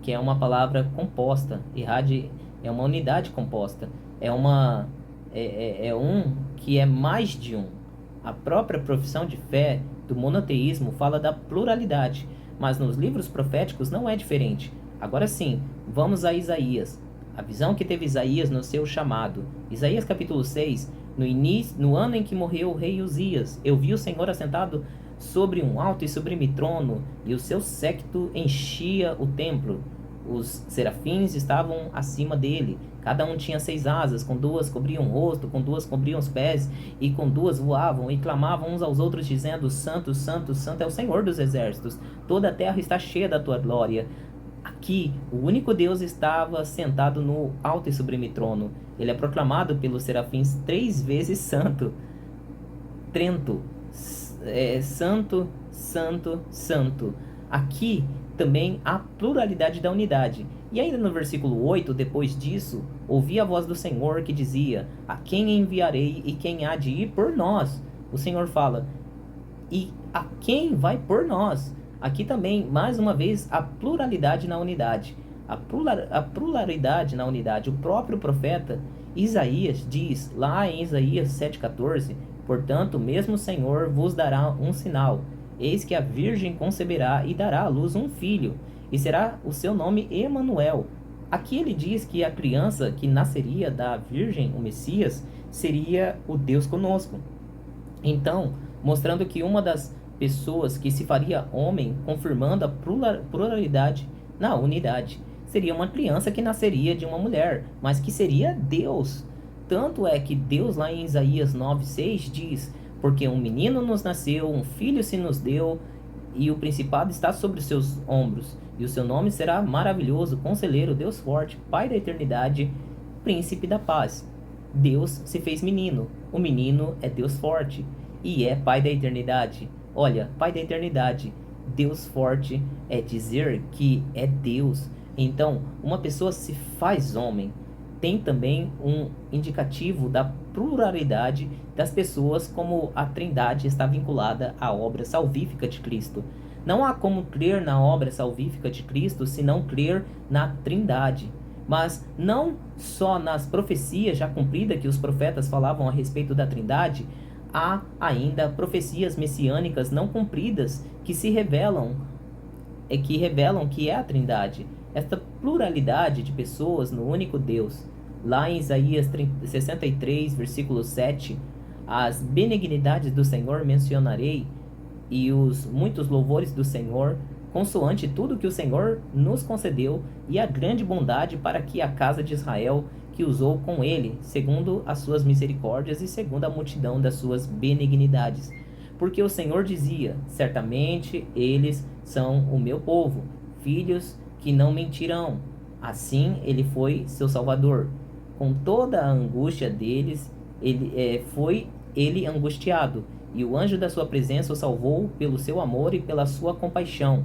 que é uma palavra composta. Errade é uma unidade composta, é um que é mais de um. A própria profissão de fé do monoteísmo fala da pluralidade, mas nos livros proféticos não é diferente. Agora sim, vamos a Isaías, a visão que teve Isaías no seu chamado. Isaías capítulo 6, no ano em que morreu o rei Uzias, eu vi o Senhor assentado sobre um alto e sublime trono, e o seu séquito enchia o templo. Os serafins estavam acima dele, cada um tinha 6 asas, com 2 cobriam o rosto, com 2 cobriam os pés, e com 2 voavam, e clamavam uns aos outros, dizendo: Santo, Santo, Santo é o Senhor dos exércitos, toda a terra está cheia da tua glória. Aqui, o único Deus estava sentado no alto e sublime trono. Ele é proclamado pelos serafins 3 vezes santo. Trento, santo, santo, santo. Aqui também há pluralidade da unidade. E ainda no versículo 8, depois disso, ouvi a voz do Senhor que dizia: a quem enviarei e quem há de ir por nós? O Senhor fala: e a quem vai por nós? Aqui também, mais uma vez, a pluralidade na unidade. A pluralidade na unidade. O próprio profeta Isaías diz, lá em Isaías 7,14: portanto, mesmo o Senhor vos dará um sinal. Eis que a virgem conceberá e dará à luz um filho, e será o seu nome Emanuel. Aqui ele diz que a criança que nasceria da virgem, o Messias, seria o Deus conosco. Então, mostrando que uma das pessoas que se faria homem, confirmando a pluralidade na unidade, seria uma criança que nasceria de uma mulher, mas que seria Deus. Tanto é que Deus lá em Isaías 9,6 diz: porque um menino nos nasceu, um filho se nos deu, e o principado está sobre os seus ombros, e o seu nome será maravilhoso, conselheiro, Deus forte, Pai da eternidade, príncipe da paz. Deus se fez menino. O menino é Deus forte e é Pai da eternidade. Olha, Pai da eternidade, Deus forte é dizer que é Deus. Então, uma pessoa se faz homem. Tem também um indicativo da pluralidade das pessoas, como a Trindade está vinculada à obra salvífica de Cristo. Não há como crer na obra salvífica de Cristo se não crer na Trindade. Mas não só nas profecias já cumpridas que os profetas falavam a respeito da Trindade, há ainda profecias messiânicas não cumpridas que se revelam que é a Trindade. Esta pluralidade de pessoas no único Deus. Lá em Isaías 63, versículo 7, as benignidades do Senhor mencionarei e os muitos louvores do Senhor, consoante tudo que o Senhor nos concedeu, e a grande bondade para que a casa de Israel, que usou com ele, segundo as suas misericórdias e segundo a multidão das suas benignidades. Porque o Senhor dizia: certamente eles são o meu povo, filhos que não mentirão. Assim ele foi seu Salvador. Com toda a angústia deles, foi ele angustiado, e o anjo da sua presença o salvou pelo seu amor e pela sua compaixão.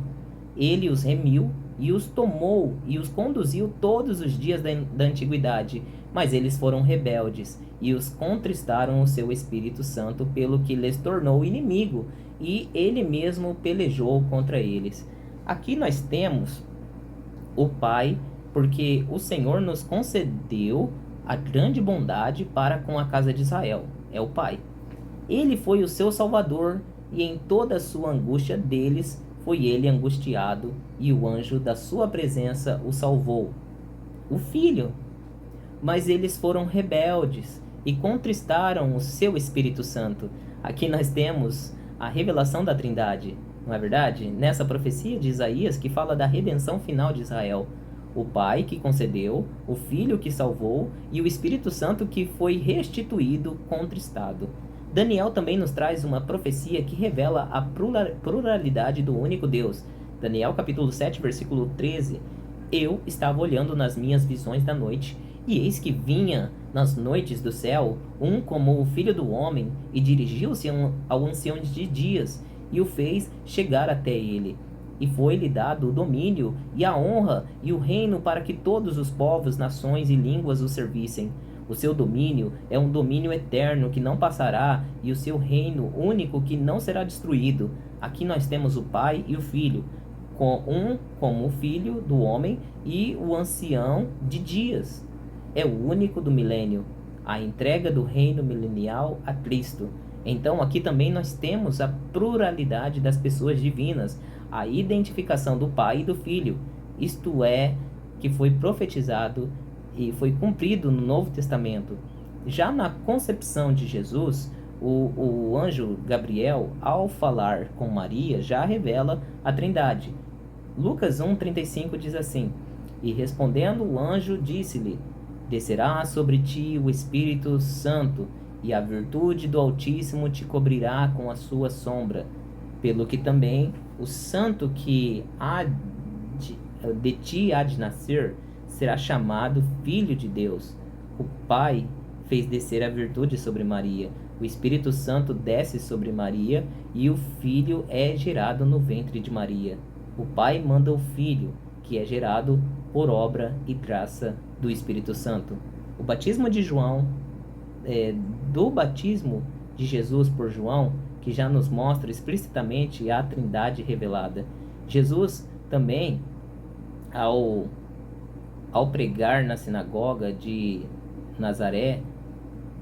Ele os remiu e os tomou e os conduziu todos os dias da antiguidade, mas eles foram rebeldes e os contristaram o seu Espírito Santo, pelo que lhes tornou inimigo, e ele mesmo pelejou contra eles. Aqui nós temos o Pai, porque o Senhor nos concedeu a grande bondade para com a casa de Israel. É o Pai. Ele foi o seu Salvador, e em toda a sua angústia deles foi ele angustiado, e o anjo da sua presença o salvou. O Filho. Mas eles foram rebeldes e contristaram o seu Espírito Santo. Aqui nós temos a revelação da Trindade, não é verdade? Nessa profecia de Isaías que fala da redenção final de Israel. O Pai que concedeu, o Filho que salvou e o Espírito Santo que foi restituído, contristado. Daniel também nos traz uma profecia que revela a pluralidade do único Deus. Daniel capítulo 7, versículo 13. Eu estava olhando nas minhas visões da noite, e eis que vinha nas noites do céu um como o filho do homem, e dirigiu-se ao ancião de dias, e o fez chegar até ele. E foi-lhe dado o domínio, e a honra, e o reino para que todos os povos, nações e línguas o servissem. O seu domínio é um domínio eterno que não passará, e o seu reino único que não será destruído. Aqui nós temos o Pai e o Filho, como o Filho do homem e o ancião de dias. É o único do milênio, a entrega do reino milenial a Cristo. Então aqui também nós temos a pluralidade das pessoas divinas, a identificação do Pai e do Filho, isto é, que foi profetizado e foi cumprido no Novo Testamento. Já na concepção de Jesus, o anjo Gabriel, ao falar com Maria, já revela a Trindade. Lucas 1,35 diz assim: E respondendo o anjo, disse-lhe: Descerá sobre ti o Espírito Santo, e a virtude do Altíssimo te cobrirá com a sua sombra. Pelo que também o santo que de ti há de nascer será chamado Filho de Deus. O Pai fez descer a virtude sobre Maria. O Espírito Santo desce sobre Maria, e o Filho é gerado no ventre de Maria. O Pai manda o Filho, que é gerado por obra e graça do Espírito Santo. O batismo de João, do batismo de Jesus por João, que já nos mostra explicitamente a Trindade revelada. Jesus também, ao pregar na sinagoga de Nazaré,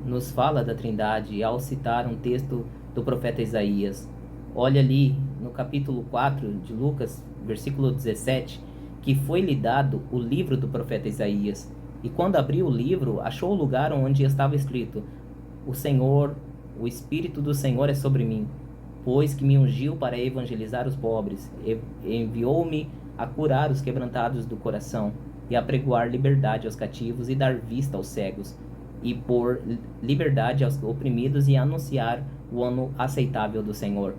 nos fala da Trindade ao citar um texto do profeta Isaías. Olha ali no capítulo 4 de Lucas, versículo 17, que foi-lhe dado o livro do profeta Isaías. E quando abriu o livro, achou o lugar onde estava escrito: O Senhor, o Espírito do Senhor é sobre mim, pois que me ungiu para evangelizar os pobres, enviou-me a curar os quebrantados do coração, e a pregoar liberdade aos cativos e dar vista aos cegos, e pôr liberdade aos oprimidos, e anunciar o ano aceitável do Senhor.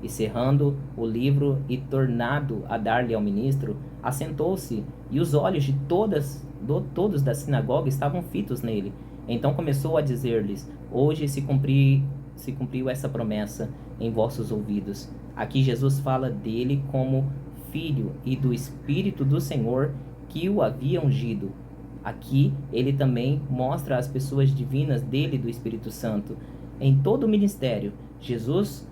E cerrando o livro e tornado a dar-lhe ao ministro, assentou-se, e os olhos de todos da sinagoga estavam fitos nele. Então começou a dizer-lhes: Hoje se cumpriu essa promessa em vossos ouvidos. Aqui Jesus fala dele como filho e do Espírito do Senhor que o havia ungido. Aqui ele também mostra as pessoas divinas dele, do Espírito Santo. Em todo o ministério, Jesus,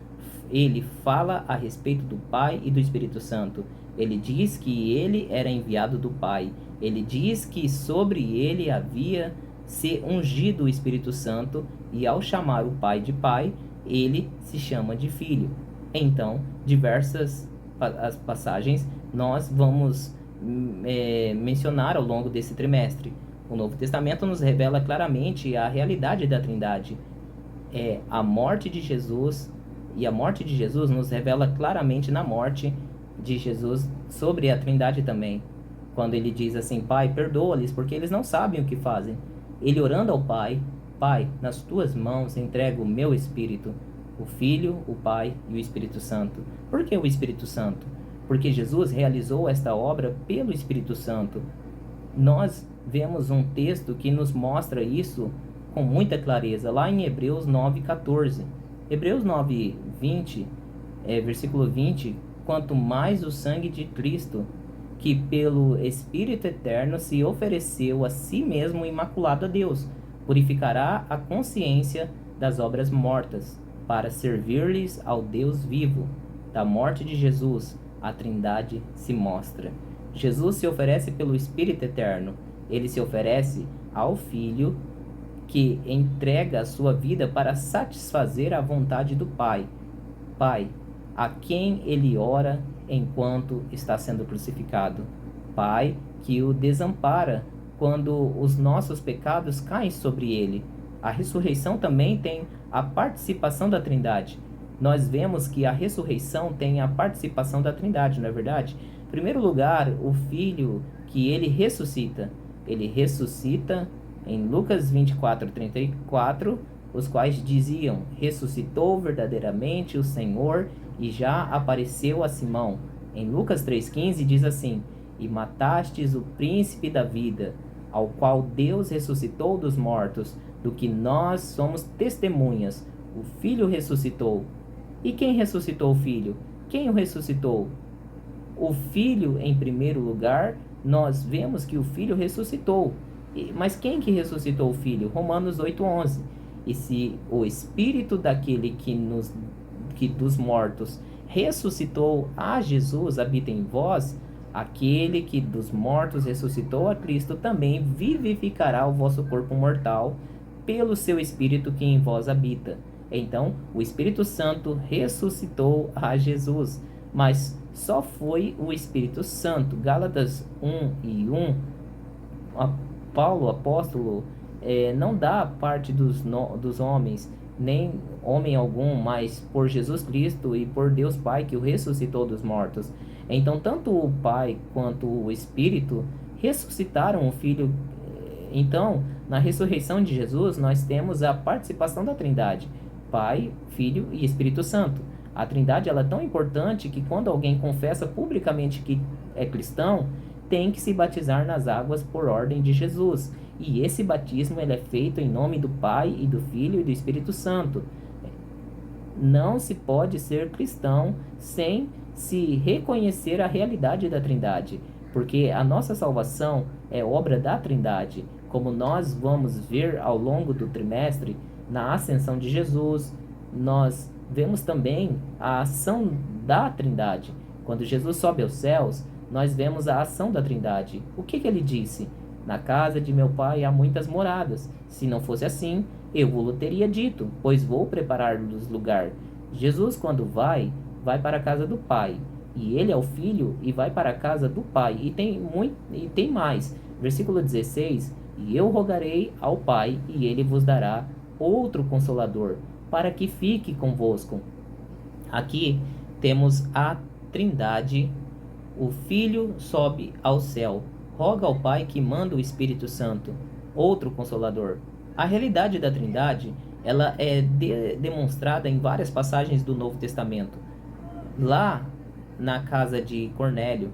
ele fala a respeito do Pai e do Espírito Santo. Ele diz que ele era enviado do Pai. Ele diz que sobre ele havia se ungido o Espírito Santo, e ao chamar o Pai de Pai, ele se chama de Filho. Então, diversas as passagens nós vamos mencionar ao longo desse trimestre. O Novo Testamento nos revela claramente a realidade da Trindade. A morte de Jesus, e a morte de Jesus nos revela claramente na morte de Jesus sobre a Trindade também. Quando ele diz assim: Pai, perdoa-lhes, porque eles não sabem o que fazem. Ele orando ao Pai: Pai, nas tuas mãos entrego o meu Espírito. O Filho, o Pai e o Espírito Santo. Por que o Espírito Santo? Porque Jesus realizou esta obra pelo Espírito Santo. Nós vemos um texto que nos mostra isso com muita clareza, lá em Hebreus 9,14. Hebreus 9:20, versículo 20: Quanto mais o sangue de Cristo, que pelo Espírito Eterno se ofereceu a si mesmo imaculado a Deus, purificará a consciência das obras mortas, para servir-lhes ao Deus vivo. Da morte de Jesus, a Trindade se mostra. Jesus se oferece pelo Espírito Eterno. Ele se oferece ao Filho, que entrega a sua vida para satisfazer a vontade do Pai. Pai, a quem ele ora enquanto está sendo crucificado. Pai, que o desampara quando os nossos pecados caem sobre ele. A ressurreição também tem a participação da Trindade. Nós vemos que a ressurreição tem a participação da Trindade, não é verdade? Em primeiro lugar, o Filho, que ele ressuscita em Lucas 24:34, os quais diziam: ressuscitou verdadeiramente o Senhor e já apareceu a Simão. Em Lucas 3,15 diz assim: e matastes o príncipe da vida, ao qual Deus ressuscitou dos mortos, do que nós somos testemunhas. O Filho ressuscitou. E quem ressuscitou o Filho? Quem o ressuscitou? O Filho, em primeiro lugar, nós vemos que o Filho ressuscitou. Mas quem que ressuscitou o Filho? Romanos 8:11. E se o Espírito daquele que dos mortos ressuscitou a Jesus habita em vós, aquele que dos mortos ressuscitou a Cristo também vivificará o vosso corpo mortal pelo seu Espírito que em vós habita. Então, o Espírito Santo ressuscitou a Jesus, mas só foi o Espírito Santo. Gálatas 1:1, Paulo, apóstolo, não dá parte dos homens, nem homem algum, mas por Jesus Cristo e por Deus Pai que o ressuscitou dos mortos. Então, tanto o Pai quanto o Espírito ressuscitaram o Filho. Então, na ressurreição de Jesus, nós temos a participação da Trindade, Pai, Filho e Espírito Santo. A Trindade ela é tão importante que quando alguém confessa publicamente que é cristão, tem que se batizar nas águas por ordem de Jesus. E esse batismo ele é feito em nome do Pai e do Filho e do Espírito Santo. Não se pode ser cristão sem se reconhecer a realidade da Trindade, porque a nossa salvação é obra da Trindade, como nós vamos ver ao longo do trimestre. Na ascensão de Jesus, nós vemos também a ação da Trindade. Quando Jesus sobe aos céus, nós vemos a ação da Trindade. O que ele disse? Na casa de meu Pai há muitas moradas. Se não fosse assim, eu vos teria dito, pois vou preparar-lhes lugar. Jesus, quando vai para a casa do Pai. E ele é o Filho e vai para a casa do Pai. E tem mais. Versículo 16: e eu rogarei ao Pai, e ele vos dará outro Consolador, para que fique convosco. Aqui temos a Trindade. O Filho sobe ao céu, roga ao Pai que manda o Espírito Santo, outro Consolador. A realidade da Trindade ela é demonstrada em várias passagens do Novo Testamento. Lá na casa de Cornélio,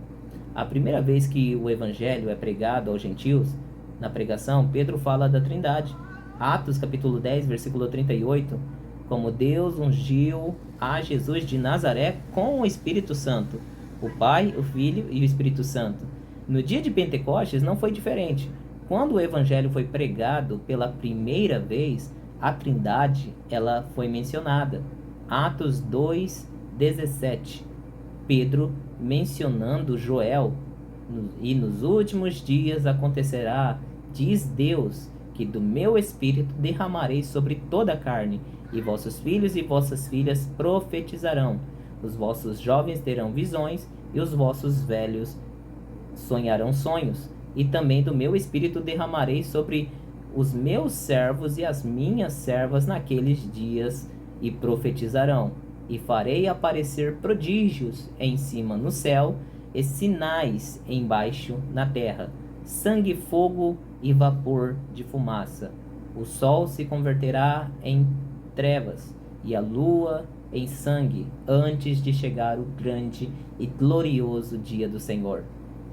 a primeira vez que o evangelho é pregado aos gentios, na pregação, Pedro fala da Trindade. Atos capítulo 10, versículo 38, como Deus ungiu a Jesus de Nazaré com o Espírito Santo, o Pai, o Filho e o Espírito Santo. No dia de Pentecostes não foi diferente. Quando o evangelho foi pregado pela primeira vez, a Trindade ela foi mencionada. Atos 2, 17. Pedro mencionando Joel, e nos últimos dias acontecerá, diz Deus, que do meu espírito derramarei sobre toda a carne, e vossos filhos e vossas filhas profetizarão, os vossos jovens terão visões, e os vossos velhos sonharão sonhos, e também do meu espírito derramarei sobre os meus servos e as minhas servas naqueles dias, e profetizarão, e farei aparecer prodígios em cima no céu, e sinais embaixo na terra, sangue, fogo e vapor de fumaça. O sol se converterá em trevas, e a lua em sangue, antes de chegar o grande e glorioso dia do Senhor.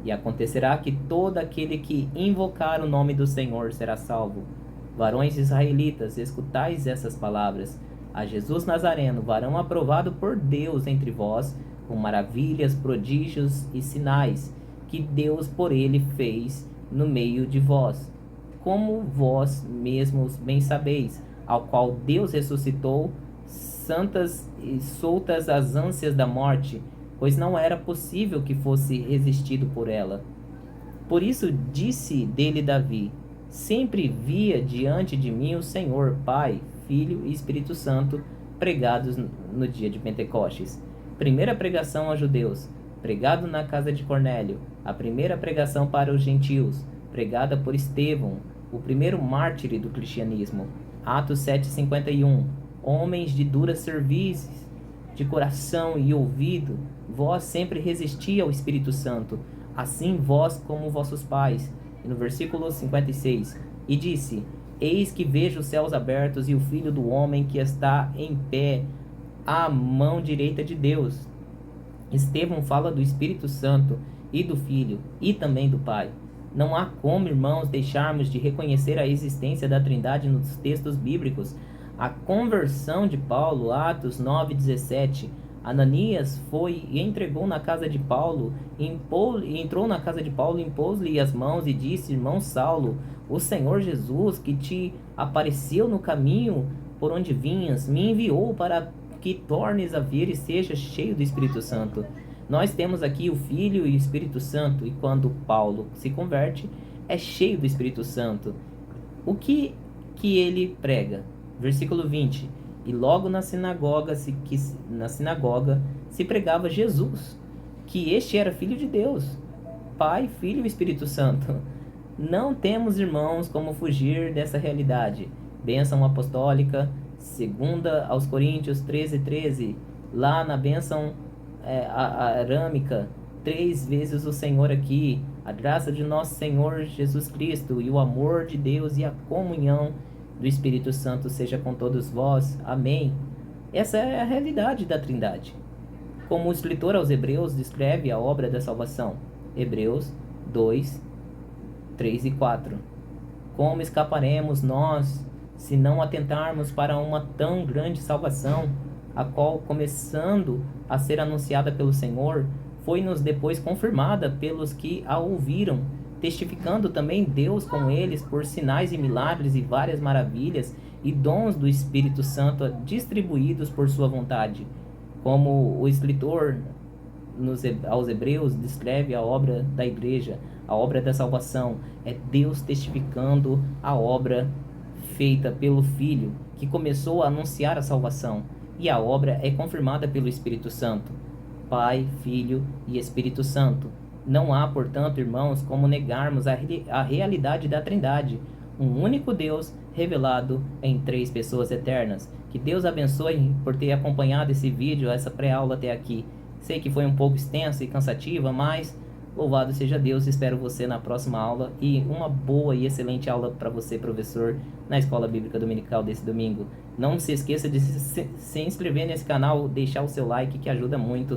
E acontecerá que todo aquele que invocar o nome do Senhor será salvo. Varões israelitas, escutais essas palavras. A Jesus Nazareno, varão aprovado por Deus entre vós, com maravilhas, prodígios e sinais, que Deus por ele fez no meio de vós, como vós mesmos bem sabeis, ao qual Deus ressuscitou, santas e soltas as ânsias da morte, pois não era possível que fosse resistido por ela. Por isso disse dele Davi: sempre via diante de mim o Senhor, Pai, Filho e Espírito Santo, pregados no dia de Pentecostes. Primeira pregação aos judeus, pregado na casa de Cornélio. A primeira pregação para os gentios, pregada por Estevão, o primeiro mártir do cristianismo. Atos 7,51. Homens de dura cerviz, de coração e ouvido, vós sempre resisti ao Espírito Santo, assim vós como vossos pais. E no versículo 56, e disse: eis que vejo os céus abertos e o Filho do Homem que está em pé à mão direita de Deus. Estevão fala do Espírito Santo e do Filho e também do Pai. Não há como, irmãos, deixarmos de reconhecer a existência da Trindade nos textos bíblicos. A conversão de Paulo, Atos 9:17. Ananias foi e entregou na casa de Paulo, entrou na casa de Paulo, impôs-lhe as mãos e disse: irmão Saulo, o Senhor Jesus, que te apareceu no caminho por onde vinhas, me enviou para que tornes a vir e seja cheio do Espírito Santo. Nós temos aqui o Filho e o Espírito Santo, e quando Paulo se converte, é cheio do Espírito Santo. O que ele prega? Versículo 20. E logo na sinagoga se pregava Jesus, que este era Filho de Deus, Pai, Filho e Espírito Santo. Não temos, irmãos, como fugir dessa realidade. Bênção apostólica, 2 aos Coríntios 13:13. Lá na bênção arâmica, 3 vezes o Senhor aqui. A graça de nosso Senhor Jesus Cristo e o amor de Deus e a comunhão do Espírito Santo seja com todos vós. Amém. Essa é a realidade da Trindade. Como o escritor aos Hebreus descreve a obra da salvação. Hebreus 2, 3 e 4. Como escaparemos nós se não atentarmos para uma tão grande salvação, a qual, começando a ser anunciada pelo Senhor, foi-nos depois confirmada pelos que a ouviram, testificando também Deus com eles por sinais e milagres e várias maravilhas e dons do Espírito Santo distribuídos por sua vontade. Como o escritor aos Hebreus descreve a obra da igreja, a obra da salvação, é Deus testificando a obra feita pelo Filho, que começou a anunciar a salvação, e a obra é confirmada pelo Espírito Santo. Pai, Filho e Espírito Santo. Não há, portanto, irmãos, como negarmos a realidade da Trindade, um único Deus revelado em 3 pessoas eternas. Que Deus abençoe por ter acompanhado esse vídeo, essa pré-aula até aqui. Sei que foi um pouco extensa e cansativa, mas louvado seja Deus. Espero você na próxima aula e uma boa e excelente aula para você, professor, na Escola Bíblica Dominical desse domingo. Não se esqueça de se inscrever nesse canal, deixar o seu like, que ajuda muito.